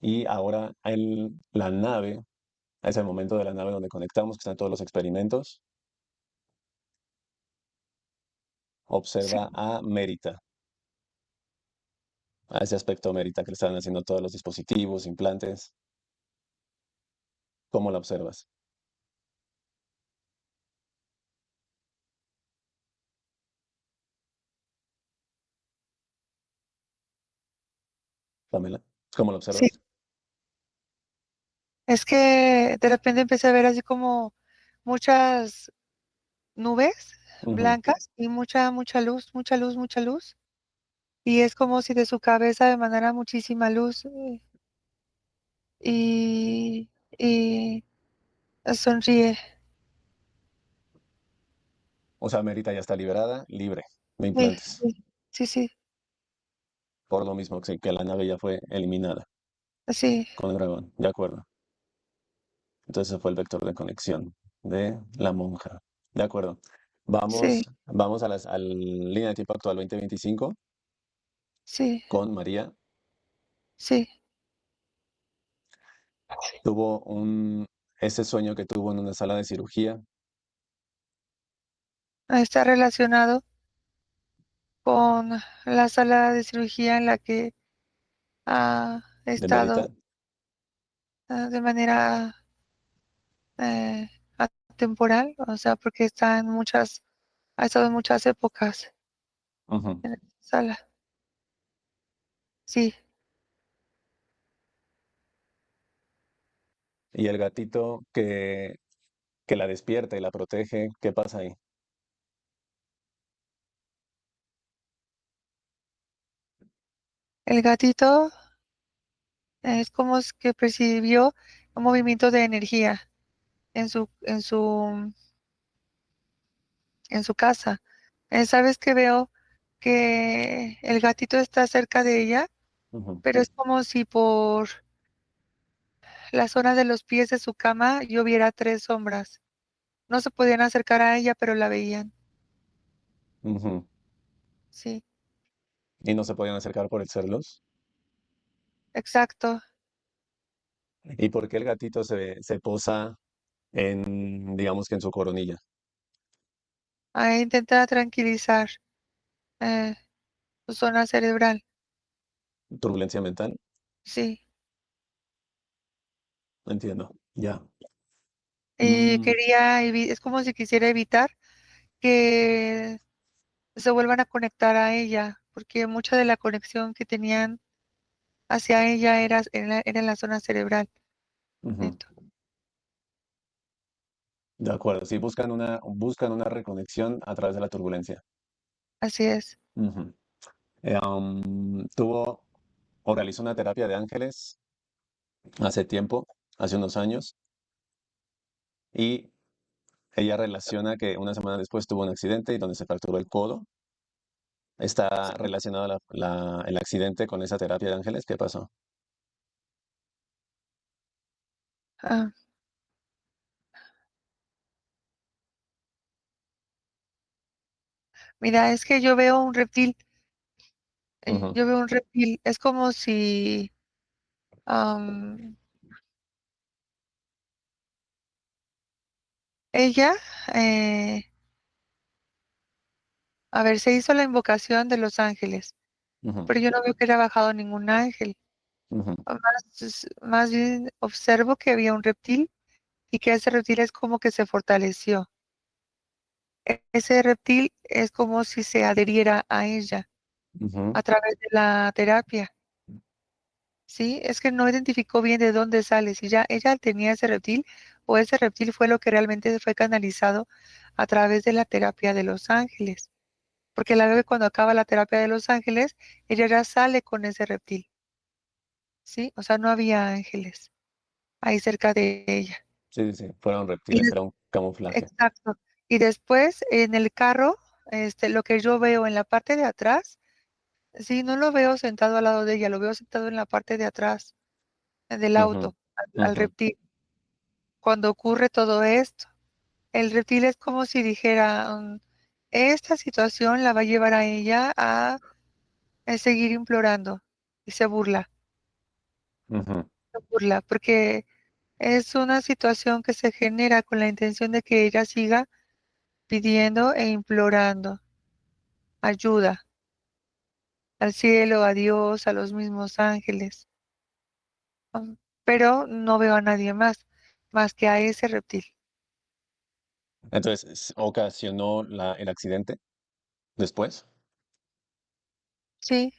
Y ahora la nave, es el momento de la nave donde conectamos, que están todos los experimentos. sí. Observa a Mérita, a ese aspecto Mérita que le están haciendo todos los dispositivos, implantes. ¿Cómo la observas, Pamela? ¿Cómo la Sí, observas? es que de repente empecé a ver así como muchas nubes Ujú. blancas y mucha luz, mucha luz, mucha luz. Y es como si de su cabeza emanara muchísima luz y sonríe. O sea, Mérita ya está liberada, libre de Sí, implantes. sí, sí, sí, Por lo mismo que la nave ya fue eliminada sí, con el dragón. De acuerdo. Entonces ese fue el vector de conexión de la monja. De acuerdo. sí, Vamos a la línea de tiempo actual 2025 sí, con María. sí. Tuvo ese sueño que tuvo en una sala de cirugía Está relacionado con la sala de cirugía en la que ha de estado Mérita. de manera eh, atemporal, o sea, porque ha estado en muchas épocas Ujú. en esa sala. Sí, Y el gatito que la despierta y la protege, ¿qué pasa ahí? el gatito es como que percibió un movimiento de energía en en su casa. ¿Sabes que veo que el gatito está cerca de ella, Ujú, pero es como si por la zona de los pies de su cama yo viera tres sombras? No se podían acercar a ella, pero la veían. ujú. Sí, Y no se podían acercar por el ser luz. exacto. ¿Y por qué el gatito se posa digamos que en su coronilla? A intentar tranquilizar eh, su zona cerebral. Turbulencia mental. Sí. No entiendo. Ya. Y Mm, quería, es como si quisiera evitar que se vuelvan a conectar a ella, porque mucha de la conexión que tenían hacia ella era en la zona cerebral. ujú. Neto. De acuerdo. Sí, buscan una reconexión a través de la turbulencia. Así es. Ujú. Tuvo o realizó una terapia de ángeles hace tiempo, hace unos años, y ella relaciona que una semana después tuvo un accidente y donde se fracturó el codo. ¿Está relacionado el accidente con esa terapia de ángeles? ¿Qué pasó? Ah, mira, es que yo veo un reptil, Ujú, yo veo un reptil, es como si am, ella, eh, a ver, se hizo la invocación de los ángeles, ujú, pero yo no veo que haya bajado ningún ángel. ujú, Más bien observo que había un reptil y que ese reptil es como que se fortaleció. Ese reptil es como si se adheriera a ella ujú, a través de la terapia. Sí, es que no identificó bien de dónde sale, si ya ella tenía ese reptil o ese reptil fue lo que realmente fue canalizado a través de la terapia de los ángeles. Porque la bebé cuando acaba la terapia de los ángeles, ella ya sale con ese reptil. Sí, o sea, no había ángeles ahí cerca de ella. sí, sí, sí, fueron Y reptiles, era un camuflaje. exacto. Y después en el carro, lo que yo veo en la parte de atrás, sí, no lo veo sentado al lado de ella, lo veo sentado en la parte de atrás del Ujú, auto, al ujú, reptil. cuando ocurre todo esto. El reptil es como si dijera, esta situación la va a llevar a ella a seguir implorando y Ujú. se burla, porque es una situación que se genera con la intención de que ella siga pidiendo e implorando ayuda al cielo, a Dios, a los mismos ángeles. Pero no veo a nadie más que a ese reptil. Entonces, ocasionó el accidente después. Sí,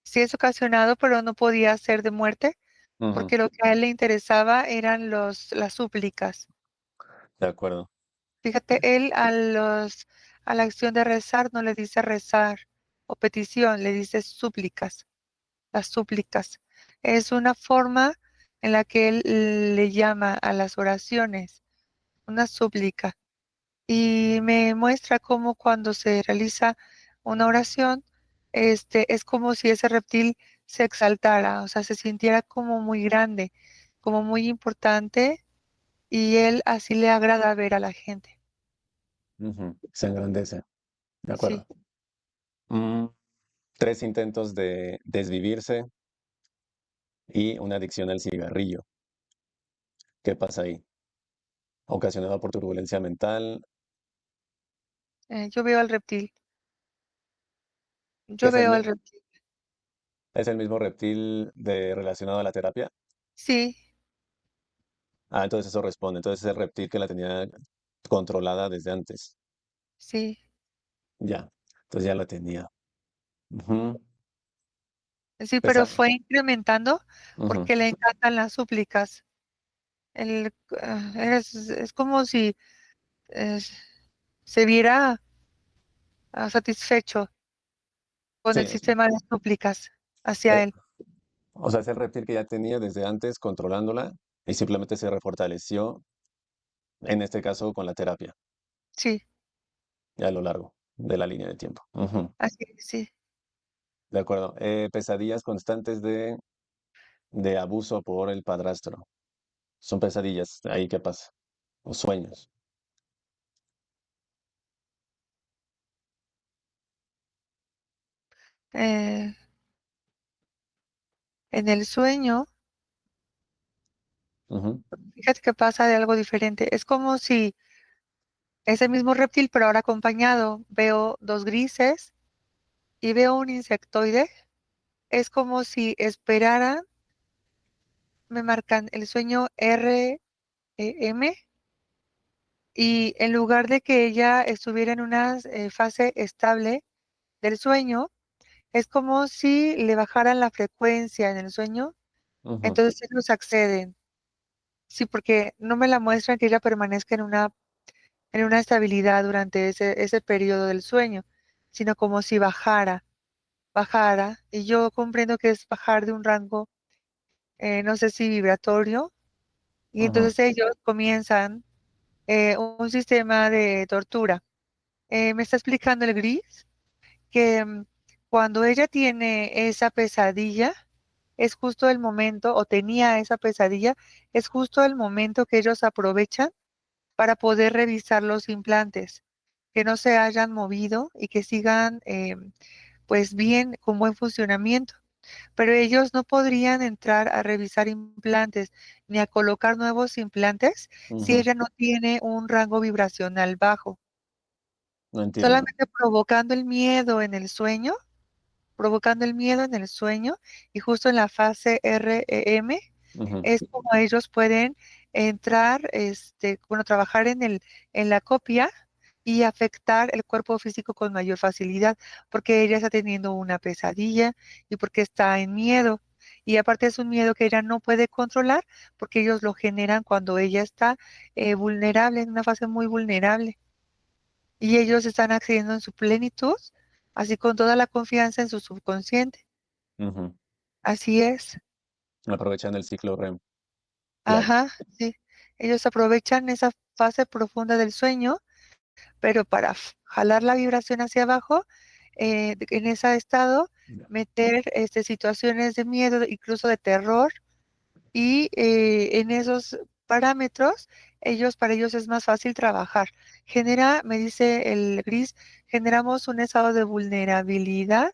sí es ocasionado, pero no podía ser de muerte, Ujú. porque lo que a él le interesaba eran las súplicas. De acuerdo. Fíjate, él a la acción de rezar no le dice rezar o petición, le dice súplicas, las súplicas. Es una forma en la que él le llama a las oraciones, una súplica. Y me muestra cómo cuando se realiza una oración, es como si ese reptil se exaltara, o sea, se sintiera como muy grande, como muy importante, y él así le agrada ver a la gente. Ujú. Se engrandece. De Sí. acuerdo. Mm, Tres intentos de desvivirse y una adicción al cigarrillo. ¿Qué pasa ahí? Ocasionado por turbulencia mental. Yo veo al reptil, yo Es el, veo mi- al reptil. es el mismo reptil relacionado a la terapia. Sí, Ah, entonces eso responde. Entonces es el reptil que la tenía controlada desde antes. sí, Ya. Entonces ya la tenía. Ujú. sí, pero Pesa. fue incrementando Ujú. porque le encantan las súplicas. Es como si eh, se viera satisfecho con Sí. el sistema de súplicas eh, hacia él. o sea, es el reptil que ya tenía desde antes controlándola y simplemente se refortaleció, en este caso con la terapia, Sí, ya a lo largo de la línea de tiempo. Ujú. así es, sí. De acuerdo. Pesadillas constantes de abuso por el padrastro. Son pesadillas. Ahí qué pasa. O sueños. Eh, en el sueño, Ujú, fíjate que pasa de algo diferente. Es como si ese mismo reptil, pero ahora acompañado, veo dos grises y veo un insectoide. Es como si esperaran, me marcan el sueño REM, y en lugar de que ella estuviera en una fase estable del sueño, es como si le bajaran la frecuencia en el sueño, ujú, entonces ellos acceden. Sí, porque no me la muestran que ella permanezca en una estabilidad durante ese periodo del sueño, sino como si bajara, y yo comprendo que es bajar de un rango, no sé si vibratorio, y ujú, entonces ellos comienzan un sistema de tortura. Me está explicando el gris que cuando ella tiene esa pesadilla, es justo el momento, o tenía esa pesadilla, es justo el momento que ellos aprovechan para poder revisar los implantes, que no se hayan movido y que sigan pues bien, con buen funcionamiento. Pero ellos no podrían entrar a revisar implantes ni a colocar nuevos implantes si ujú. ella no tiene un rango vibracional bajo. No entiendo. Solamente provocando el miedo en el sueño, provocando el miedo en el sueño, y justo en la fase REM Ujú, es como ellos pueden entrar, bueno, trabajar en la copia y afectar el cuerpo físico con mayor facilidad, porque ella está teniendo una pesadilla y porque está en miedo. Y aparte es un miedo que ella no puede controlar porque ellos lo generan cuando ella está vulnerable, en una fase muy vulnerable. Y ellos están accediendo en su plenitud, así con toda la confianza en su subconsciente. ujú. Así es. Aprovechan el ciclo REM. Claro. Ajá, sí. Ellos aprovechan esa fase profunda del sueño, pero para jalar la vibración hacia abajo, en ese estado, Ya. meter situaciones de miedo, incluso de terror, y en esos parámetros, para ellos es más fácil trabajar. Me dice el gris, generamos un estado de vulnerabilidad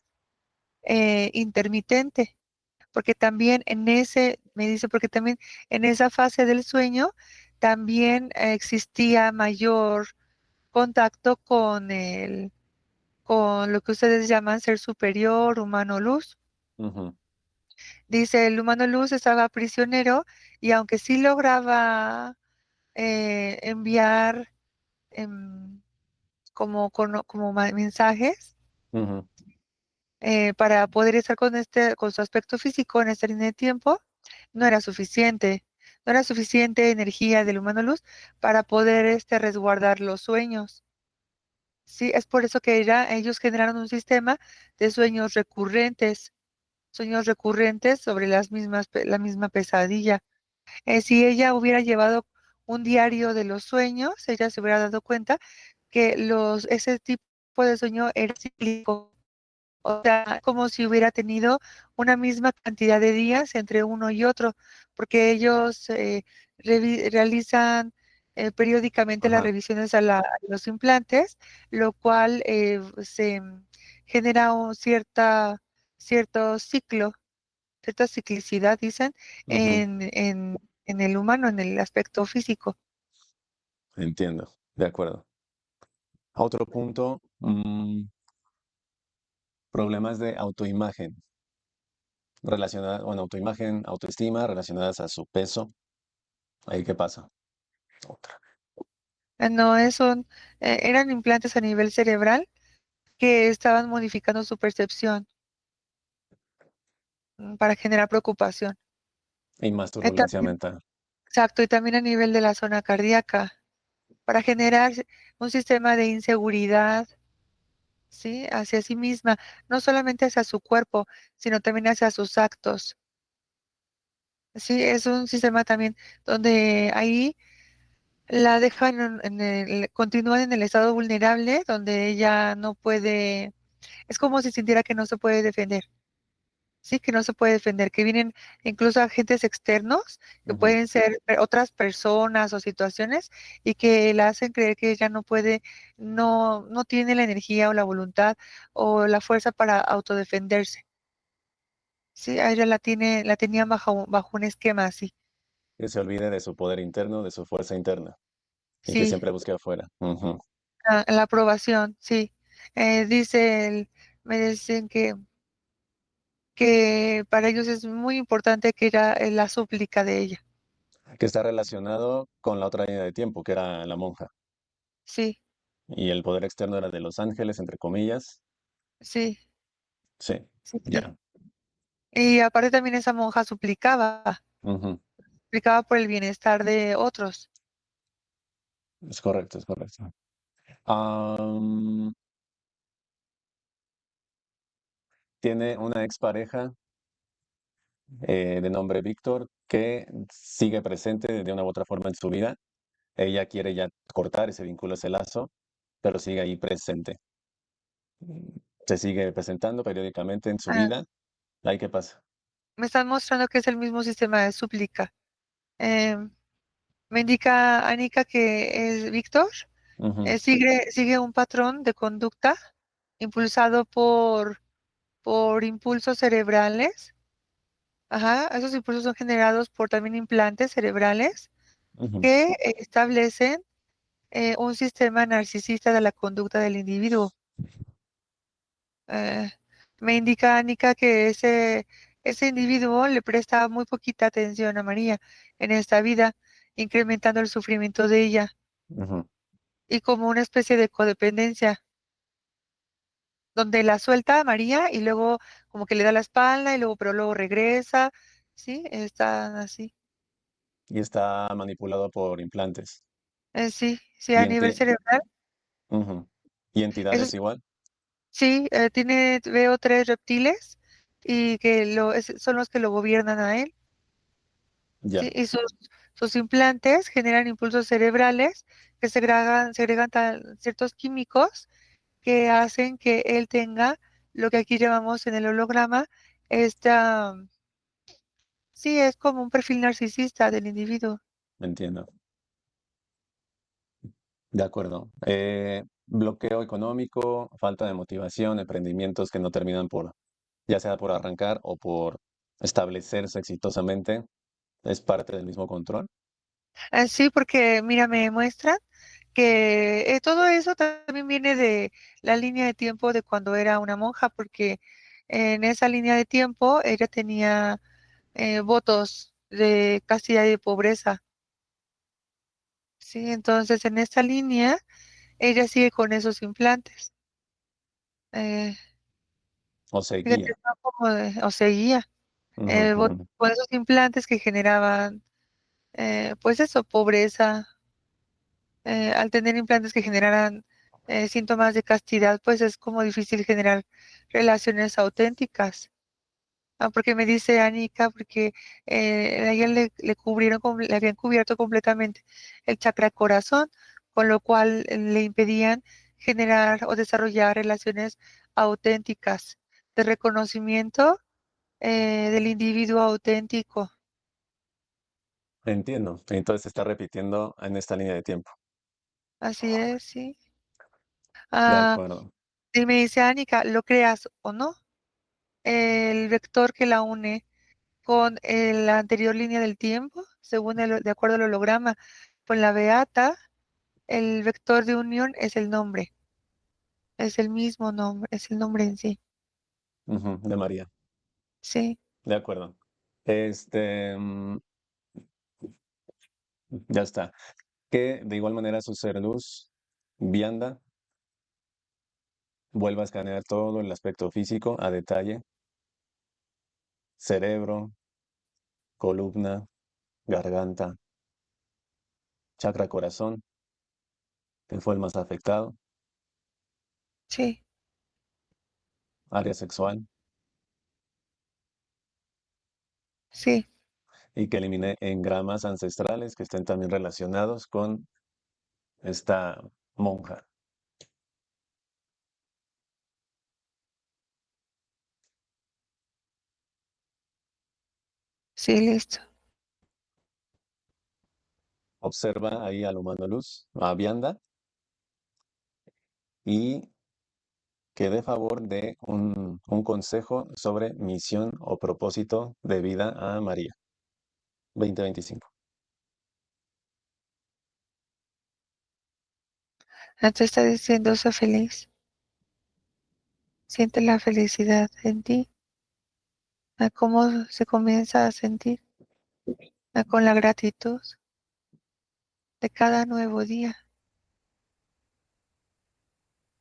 intermitente, porque también me dice, porque también en esa fase del sueño también existía mayor contacto con lo que ustedes llaman ser superior, humano luz. Ujú, Dice, el humano luz estaba prisionero y aunque sí lograba enviar em, como mensajes ujú, para poder estar con su aspecto físico en esta línea de tiempo, no era suficiente. No era suficiente energía del humano luz para poder resguardar los sueños. Sí, es por eso que ellos generaron un sistema de sueños recurrentes sobre la misma pesadilla. Si ella hubiera llevado un diario de los sueños, ella se hubiera dado cuenta que ese tipo de sueño era cíclico, o sea, como si hubiera tenido una misma cantidad de días entre uno y otro, porque ellos realizan periódicamente las ajá, revisiones a los implantes, lo cual se genera cierto ciclo, cierta ciclicidad, dicen, ujú, en el humano, en el aspecto físico. entiendo, de acuerdo. Otro punto, problemas de autoimagen relacionadas, bueno, autoimagen, autoestima relacionadas a su peso. ¿Ahí qué pasa? Otra. No, eran implantes a nivel cerebral que estaban modificando su percepción para generar preocupación. Y más turbulencia También, mental. exacto, y también a nivel de la zona cardíaca, para generar un sistema de inseguridad, ¿sí? Hacia sí misma, no solamente hacia su cuerpo, sino también hacia sus actos. Sí, es un sistema también donde ahí la dejan continúan en el estado vulnerable, donde ella no puede, es como si sintiera que no se puede defender. Sí, que no se puede defender, que vienen incluso agentes externos, que Ujú. pueden ser otras personas o situaciones, y que la hacen creer que ella no puede, no tiene la energía o la voluntad o la fuerza para autodefenderse. Sí, a ella la tenían bajo un esquema así. Que se olvide de su poder interno, de su fuerza interna, y que Sí, siempre busque afuera. Ujú. la aprobación, sí. Dice me dicen que para ellos es muy importante que era la súplica de ella. Que está relacionado con la otra línea de tiempo, que era la monja. Sí, Y el poder externo era de los ángeles, entre comillas. sí, Sí, sí, sí. ya. Y aparte también esa monja Ujú. suplicaba por el bienestar de otros. Es correcto, es correcto. Am, tiene una expareja de nombre Víctor que sigue presente de una u otra forma en su vida. Ella quiere ya cortar ese vínculo, ese lazo, pero sigue ahí presente. Se sigue presentando periódicamente en su Ah, vida. ¿Ahí qué pasa? me están mostrando que es el mismo sistema de súplica. Em, Me indica Anika que es Víctor, Ujú, sigue un patrón de conducta impulsado por impulsos cerebrales. Ajá, esos impulsos son generados por también implantes cerebrales ujú. que establecen un sistema narcisista de la conducta del individuo. Eh, Me indica Anika que ese individuo le presta muy poquita atención a María en esta vida, incrementando el sufrimiento de ella Ujú. y como una especie de codependencia, donde la suelta a María y luego como que le da la espalda y luego, pero luego regresa, ¿sí? Está así. Y está manipulado por implantes. Sí, sí, Y, a nivel cerebral. ujú. Y Eso entidades igual. sí, veo tres reptiles y que son los que lo gobiernan a él. Sí, Ya. y sus implantes generan impulsos cerebrales que segregan ciertos químicos que hacen que él tenga lo que aquí llamamos en el holograma, esta, Sí, es como un perfil narcisista del individuo. Entiendo. De acuerdo. Bloqueo económico, falta de motivación, emprendimientos que no terminan por, ya sea por arrancar o por establecerse exitosamente, es parte del mismo control. Sí, porque mira, me muestra que todo eso también viene de la línea de tiempo de cuando era una monja, porque en esa línea de tiempo ella tenía votos de castidad y de pobreza. Sí, entonces en esta línea ella sigue con esos implantes. Eh, O Fíjate, seguía. no como o seguía Ujú, ujú. con esos implantes que generaban, pues eso, pobreza. Al tener implantes que generaran síntomas de castidad, pues es como difícil generar relaciones auténticas. Porque me dice Anika, porque a ella le cubrieron, le habían cubierto completamente el chakra corazón, con lo cual le impedían generar o desarrollar relaciones auténticas de reconocimiento del individuo auténtico. Entiendo. Entonces se está repitiendo en esta línea de tiempo. Así es, sí. De Ah, acuerdo. y me dice Anika, lo creas o no, el vector que la une con la anterior línea del tiempo, según de acuerdo al holograma, con la beata, el vector de unión es el nombre, es el mismo nombre, es el nombre en sí. Ujú, de María. Sí, De acuerdo. Este, ya está. Que de igual manera su ser luz, vianda, vuelva a escanear todo el aspecto físico a detalle, cerebro, columna, garganta, chakra corazón, que fue el más afectado, sí, área sexual, sí, y que elimine engramas ancestrales que estén también relacionados con esta monja. sí, listo. Observa ahí al humano luz, a Vianda, y que dé favor de un consejo sobre misión o propósito de vida a María. 2025. Entonces está diciendo, sé feliz, siente la felicidad en ti, a cómo se comienza a sentir, con la gratitud de cada nuevo día,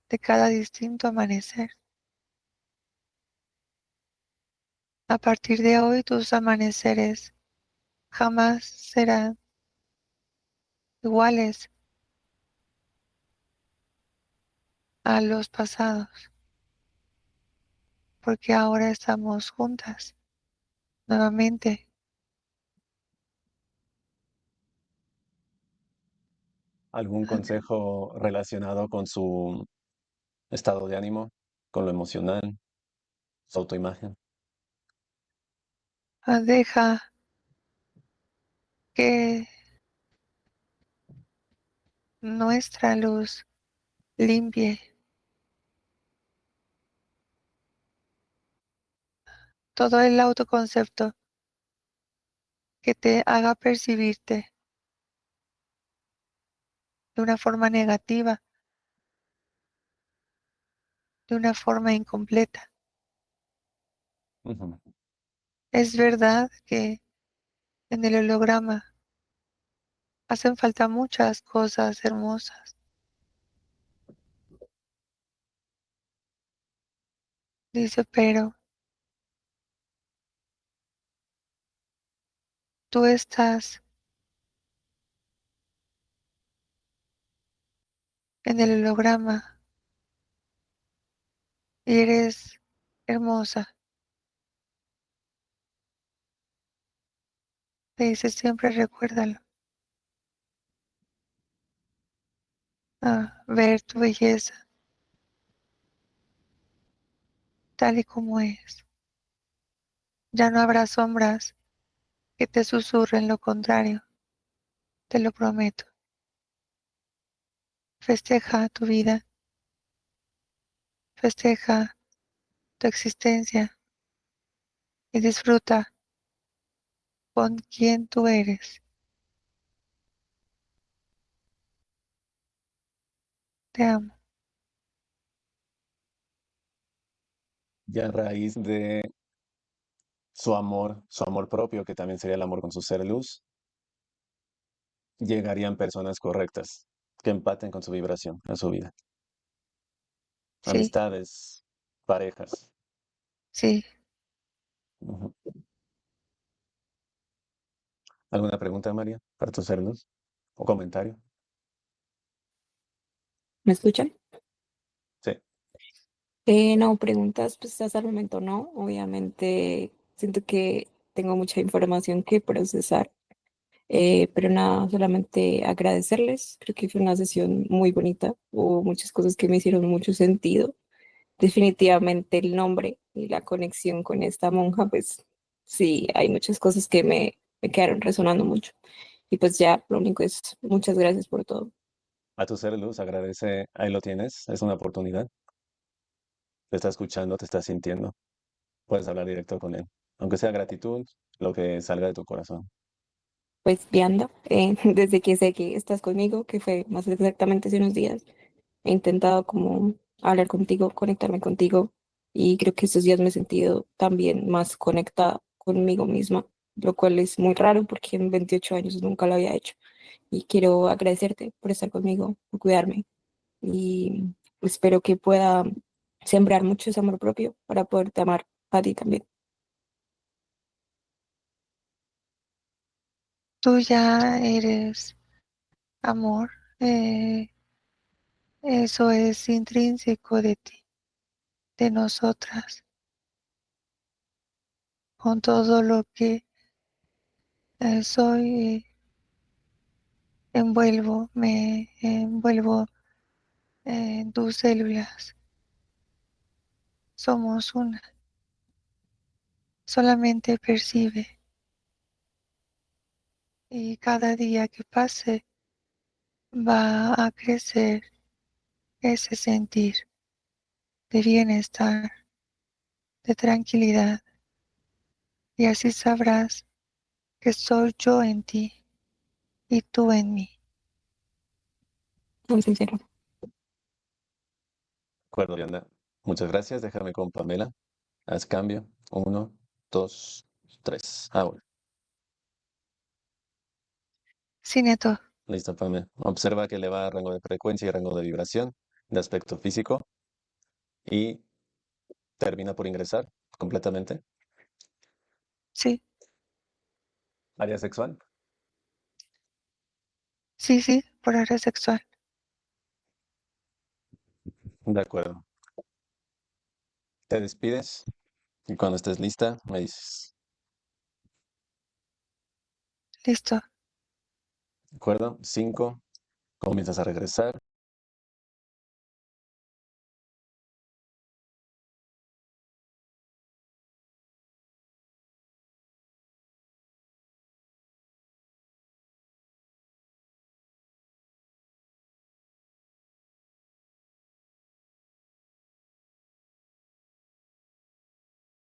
de cada distinto amanecer. A partir de hoy tus amaneceres jamás serán iguales a los pasados, porque ahora estamos juntas nuevamente. ¿Algún consejo relacionado con su estado de ánimo, con lo emocional, su autoimagen? Deja que nuestra luz limpie todo el autoconcepto que te haga percibirte de una forma negativa, de una forma incompleta. Ujú. Es verdad que en el holograma hacen falta muchas cosas hermosas. Dice, pero tú estás en el holograma y eres hermosa. Te dice, siempre recuérdalo. Ver tu belleza tal y como es. Ya no habrá sombras que te susurren lo contrario, te lo prometo. Festeja tu vida, festeja tu existencia y disfruta con quien tú eres. Te amo. Y a raíz de su amor propio, que también sería el amor con su ser luz, llegarían personas correctas que empaten con su vibración a su vida. Sí, Amistades, parejas. sí. Ujú. ¿Alguna pregunta, María, para tu ser luz? ¿O comentario? ¿Me escuchan? Sí. No, preguntas, pues hasta el momento no. Obviamente siento que tengo mucha información que procesar, pero nada, solamente agradecerles. Creo que fue una sesión muy bonita. Hubo muchas cosas que me hicieron mucho sentido. Definitivamente el nombre y la conexión con esta monja, pues sí, hay muchas cosas que me quedaron resonando mucho. Y pues ya, lo único es muchas gracias por todo. A tu ser luz, agradece, ahí lo tienes, es una oportunidad. Te está escuchando, te está sintiendo. Puedes hablar directo con él. Aunque sea gratitud, lo que salga de tu corazón. Pues viendo, desde que sé que estás conmigo, que fue más exactamente hace unos días, he intentado como hablar contigo, conectarme contigo y creo que estos días me he sentido también más conectada conmigo misma, lo cual es muy raro porque en 28 años nunca lo había hecho y quiero agradecerte por estar conmigo, por cuidarme y espero que pueda sembrar mucho ese amor propio para poderte amar a ti también. Tú ya eres amor. eh, Eso es intrínseco de ti, de nosotras, con todo lo que soy, me envuelvo en tus células. Somos una, solamente percibe y cada día que pase va a crecer ese sentir de bienestar, de tranquilidad y así sabrás que soy yo en ti y tú en mí. Muy sincero. De acuerdo, Diana. Muchas gracias. Déjame con Pamela. Haz cambio. Uno, dos, tres. Ahora. Sí, Neto, Listo, Pamela. Observa que le va a rango de frecuencia y rango de vibración, de aspecto físico y termina por ingresar completamente. sí, Área sexual. sí, sí, por área sexual. De acuerdo. Te despides y cuando estés lista me dices. Listo. ¿De acuerdo? Cinco. Comienzas a regresar.